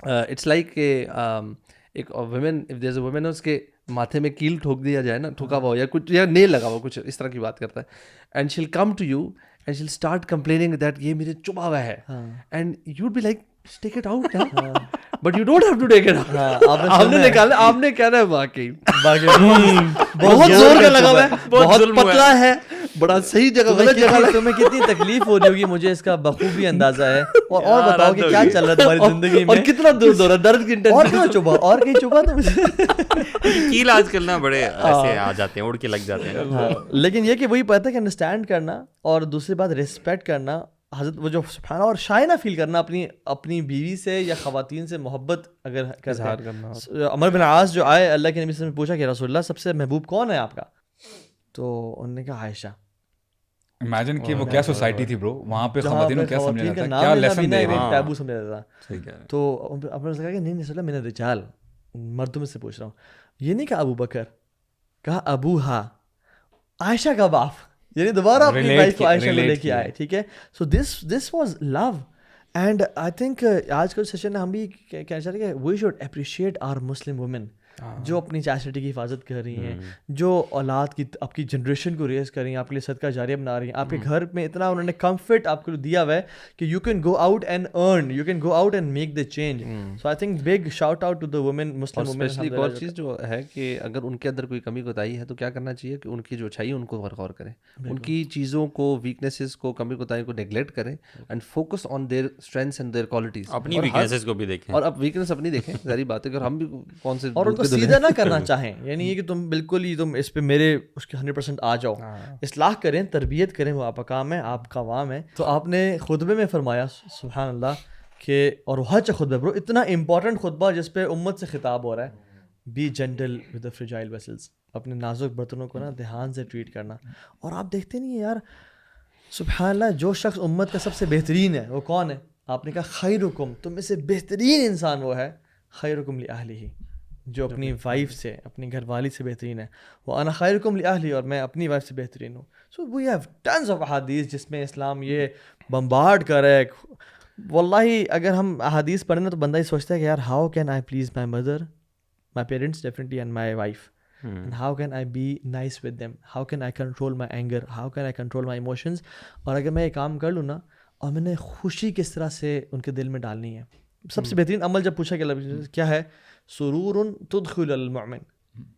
اٹس لائک ایک women, if there is a women, اس کے ماتھے میں کیل ٹھوک دیا جائے نا, ٹھوکا ہوا ہو یا کچھ, یا نیل لگا ہوا, کچھ اس طرح کی بات کرتا ہے. And shall come to you and shall start complaining that یہ میرے چبھا ہوا ہے, and you would be like take it out, but you don't have to take it out. آپ نے نکالا, آپ نے کہنا ہے واقعی بہت زور کا لگا ہوا ہے, بہت پتلا ہے, بڑا صحیح جگہ غلط جگہ تمہیں کتنی تکلیف ہو رہی ہوگی مجھے اس کا بخوبی اندازہ ہے. اور بتاؤ کہ کیا چل رہا ہے تمہاری زندگی میں, اور کتنا دور دورہ درد کی اور کہاں چبھا, اور کہیں چبھا تو مجھے کیل آج کل نا بڑے ایسے آ جاتے ہیں, اڑ کے لگ جاتے ہیں. لیکن یہ کہ وہی پتہ ہے کہ انڈرسٹینڈ کرنا, اور دوسری بات ریسپیکٹ کرنا, حضرت وہ جو سبحان اور شائنہ فیل کرنا اپنی بیوی سے یا خواتین سے محبت اگر اظہار کرنا. عمر بن عاص جو آئے اللہ کے نبی سے پوچھا کہ رسول اللہ سب سے محبوب کون ہے آپ کا, تو انہوں نے کہا عائشہ. امیجن کہ وہ کیا سوسائٹی تھی برو, وہاں پہ خواتین کو کیا سمجھا جاتا ہے, کیا لیسن دے رہے ہیں, ٹیبو سمجھا جاتا ہے. تو آپ نے کہا کہ نہیں رسول اللہ میں نے رجال مردوں میں سے پوچھ رہا ہوں. یہ نہیں کہا ابو بکر, کہا ابو ہا عائشہ کا باپ, یعنی دوبارہ اپنی وائف کو عائشہ کو لے کے آئے. ٹھیک ہے, so this was love. And I think آج کل سیشن میں ہم بھی کہنا چاہتے ہیں کہ we should appreciate our Muslim women جو اپنی چاسٹی کی حفاظت کر رہی ہیں, جو اولاد کی آپ کی جنریشن کو ریز کر رہی ہیں, آپ کے لیے صدقہ جاریہ بنا رہی ہیں, آپ کے گھر میں اتنا انہوں نے کمفرٹ آپ کو دیا ہوا ہے کہ you can go out and earn, you can go out and make the change. So I think big shout out to the women, Muslim women. Especially ایک اور چیز جو ہے کہ اگر ان کے اندر کوئی کمی کوتاہی ہے تو کیا کرنا چاہیے کہ ان کی جو اچھائی ہے ان کو غور کریں, ان کی چیزوں کو, ویکنیسز کو, کمی کوتاہی کو نیگلیکٹ کریں and focus on their strengths and their qualities. اپنی ویکنیسز کو بھی دیکھیں, اور اب ویکنیس اپنی دیکھیں, ظاہری بات ہے کہ ہم بھی کون سے, اور ان کو سیدھا نہ کرنا چاہیں, یعنی یہ کہ تم بالکل ہی تم اس پہ میرے اس کے 100% آ جاؤ. اصلاح کریں, تربیت کریں, وہ آپ کا کام ہے, آپ کا عوام ہے. تو آپ نے خطبے میں فرمایا سبحان اللہ کہ, اور وہ حج خطبہ برو, اتنا امپورٹنٹ خطبہ جس پہ امت سے خطاب ہو رہا ہے, be gentle with the fragile vessels, اپنے نازک برتنوں کو نا دھیان سے ٹریٹ کرنا. اور آپ دیکھتے نہیں ہیں یار سبحان اللہ, جو شخص امت کا سب سے بہترین ہے وہ کون ہے؟ آپ نے کہا خیرکم, تم میں سے بہترین انسان وہ ہے خیرکم لأہلہ, جو اپنی وائف سے, اپنی گھر والی سے بہترین ہے. وہ انا خیرکم لأہلی, اور میں اپنی وائف سے بہترین ہوں. سو وی ہیو ٹنز آف احادیث جس میں اسلام یہ بمبارڈ کر رہا ہے. واللہ اگر ہم احادیث پڑھیں تو بندہ ہی سوچتا ہے کہ یار how can I please my mother, my parents definitely, and my wife, and how can I be nice with them, how can I control my anger, how can I control my emotions. اور اگر میں یہ کام کر لوں نا, اور میں نے خوشی کس طرح سے ان کے دل میں ڈالنی ہے. سب سے بہترین عمل جب پوچھا کہ کیا ہے, سرور تدخل المؤمن,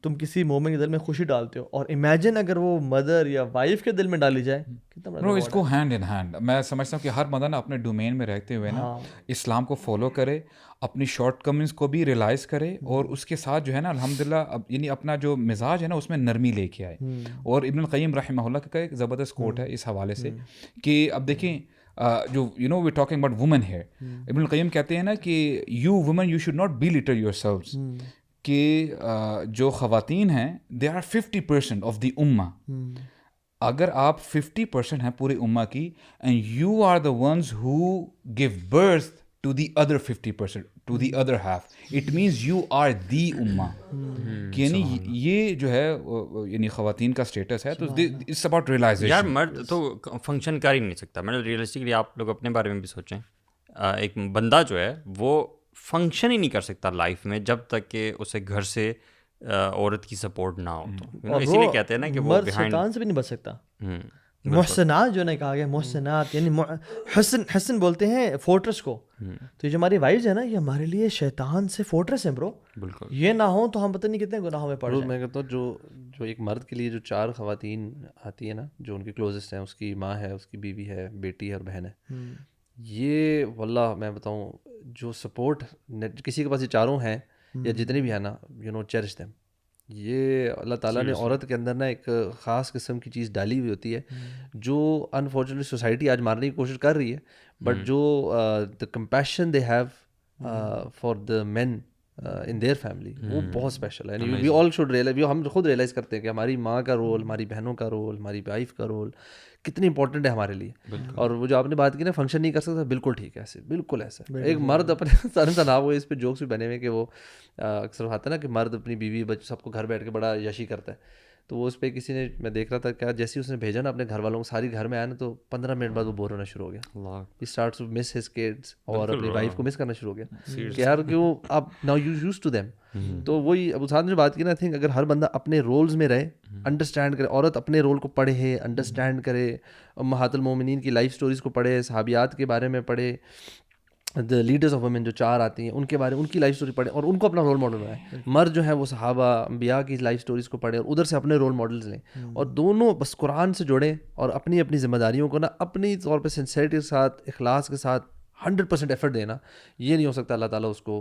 تم کسی مومن کے دل میں خوشی ڈالتے ہو. اور امیجن اگر وہ مدر یا وائف کے دل میں ڈالی جائے, کتنا بڑا. اس کو ہینڈ ان ہینڈ میں سمجھتا ہوں کہ ہر بندہ نا اپنے ڈومین میں رہتے ہوئے نا اسلام کو فالو کرے, اپنی شارٹ کمنگس کو بھی ریلائز کرے, اور اس کے ساتھ جو ہے نا الحمدللہ یعنی اپنا جو مزاج ہے نا اس میں نرمی لے کے آئے. اور ابن القیم رحمہ اللہ کا ایک زبردست کوٹ ہے اس حوالے سے کہ اب دیکھیں جو you know we talking about women ہے, ابن القیم کہتے ہیں نا کہ you women you should not belittle yourselves, کہ جو خواتین ہیں دے آر 50% آف دی امہ. اگر آپ 50% ہیں پوری امہ کی, and you are the ones who gave birth to the other 50%, to the other half, it means you are the امہ. یعنی یہ جو ہے یعنی خواتین کا اسٹیٹس ہے, تو اٹس اباؤٹ ریئلائزیشن. یار مرد تو فنکشن کر ہی نہیں سکتا. میں نے ریئلسٹکلی آپ لوگ اپنے بارے میں بھی سوچیں, ایک بندہ جو ہے وہ فنکشن ہی نہیں کر سکتا لائف میں جب تک کہ اسے گھر سے عورت کی سپورٹ نہ ہو. تو اسی لیے کہتے ہیں نا کہ وہ شیطان سے بھی نہیں بچ سکتا. محسنات جو نے کہا گیا, محسنات یعنی حسن بولتے ہیں فورٹرس کو. تو یہ جو ہماری وائفز ہیں نا, یہ ہمارے لیے شیطان سے فورٹرس ہیں برو. بالکل, یہ نہ ہو تو ہم پتہ نہیں کتنے گناہوں میں پڑ جائیں. میں کہتا ہوں جو ایک مرد کے لیے جو 4 خواتین آتی ہیں نا, جو ان کی کلوزسٹ ہیں, اس کی ماں ہے, اس کی بیوی ہے, بیٹی ہے اور بہن ہے, یہ واللہ میں بتاؤں جو سپورٹ کسی کے پاس یہ 4 ہیں یا جتنے بھی ہیں نا, یو نو چیرش دیم. یہ اللہ تعالیٰ نے عورت کے اندر نا ایک خاص قسم کی چیز ڈالی ہوئی ہوتی ہے جو انفارچونیٹلی سوسائٹی آج مارنے کی کوشش کر رہی ہے, بٹ جو the compassion they have for the men in their family, وہ بہت اسپیشل ہے. وی آل شوڈ ریئلائز, ہم خود ریئلائز کرتے ہیں کہ ہماری ماں کا رول, ہماری بہنوں کا رول, ہماری وائف کا رول کتنی امپورٹنٹ ہے ہمارے لیے. اور وہ جو آپ نے بات کی نا فنکشن نہیں کر سکتا, بالکل ٹھیک ہے, ایسے بالکل ایسا. ایک مرد اپنے تنہا ہوئے, اس پہ جوکس بھی بنے ہوئے کہ وہ اکثر آتا ہے نا کہ مرد اپنی بیوی بچے سب کو گھر بیٹھ کے بڑا یشی کرتا ہے. تو وہ اس پہ کسی نے, میں دیکھ رہا تھا کیا, جیسے اس نے بھیجا نا اپنے گھر والوں کو, ساری گھر میں آیا نا, تو 15 منٹ بعد وہ بور ہونا شروع ہو گیا. He starts to miss his kids, اور اپنی وائف کو مس کرنا شروع ہو گیا کہ یار کیوں اب now you use to them. تو وہی ابو سعد نے جو بات کی نا, آئی تھنک اگر ہر بندہ اپنے رولز میں رہے, انڈرسٹینڈ کرے, عورت اپنے رول کو پڑھے, انڈرسٹینڈ کرے, امہات المومنین کی لائف سٹوریز کو پڑھے, صحابیات کے بارے میں پڑھے, لیڈرز آف وومن جو 4 آتی ہیں ان کے بارے ان کی لائف سٹوری پڑھیں اور ان کو اپنا رول ماڈل بنائیں. مرد جو ہیں وہ صحابہ انبیاء کی لائف سٹوریز کو پڑھیں اور ادھر سے اپنے رول ماڈلز لیں اور دونوں بس قرآن سے جوڑیں اور اپنی اپنی ذمہ داریوں کو نا اپنی طور پہ سنسیئرٹی کے ساتھ اخلاص کے ساتھ 100% ایفرٹ دینا. یہ نہیں ہو سکتا اللہ تعالیٰ اس کو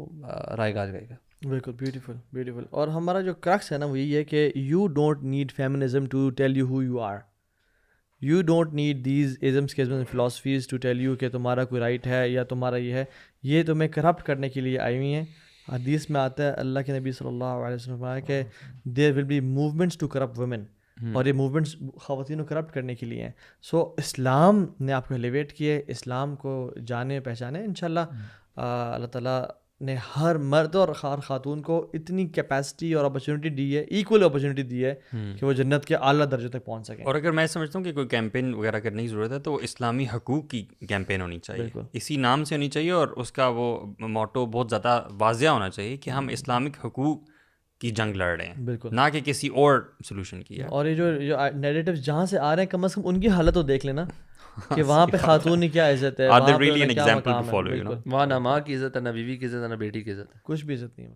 رائے گاہ جائے گا. بالکل بیوٹیفل بیوٹیفل. اور ہمارا جو کرکس ہے نا وہ یہی ہے کہ you don't need feminism to tell you who you are. You don't need these isms and philosophies to tell you کہ تمہارا کوئی رائٹ ہے یا تمہارا یہ ہے. یہ تمہیں کرپٹ کرنے کے لیے آئی ہوئی ہیں. حدیث میں آتا ہے اللہ کے نبی صلی اللہ علیہ وسلم نے کہ there will be movements to corrupt women, اور یہ موومنٹس خواتین کو کرپٹ کرنے کے لیے ہیں. سو اسلام نے آپ کو ایلیویٹ کیے, اسلام کو جانے پہچانے. انشاءاللہ اللہ تعالیٰ نے ہر مرد اور ہر خاتون کو اتنی کیپیسٹی اور اپرچونیٹی دی ہے, ایکول اپرچونیٹی دی ہے کہ وہ جنت کے اعلیٰ درجے تک پہنچ سکیں. اور اگر میں سمجھتا ہوں کہ کوئی کیمپین وغیرہ کرنے کی ضرورت ہے تو وہ اسلامی حقوق کی کیمپین ہونی چاہیے, اسی نام سے ہونی چاہیے, اور اس کا وہ موٹو بہت زیادہ واضح ہونا چاہیے کہ ہم اسلامک حقوق کی جنگ لڑ رہے ہیں, بالکل, نہ کہ کسی اور سولوشن کی ہے. اور یہ جو نیریٹیو جہاں سے آ رہے ہیں کم از کم ان کی حالت تو دیکھ لینا کہ وہاں پہ خاتون کی کیا عزت ہے, Are they really an example to follow, you know? وہاں نہ ماں کی عزت ہے, نہ بیوی کی عزت ہے, نہ بیٹی کی عزت ہے, کچھ بھی عزت نہیں ہے.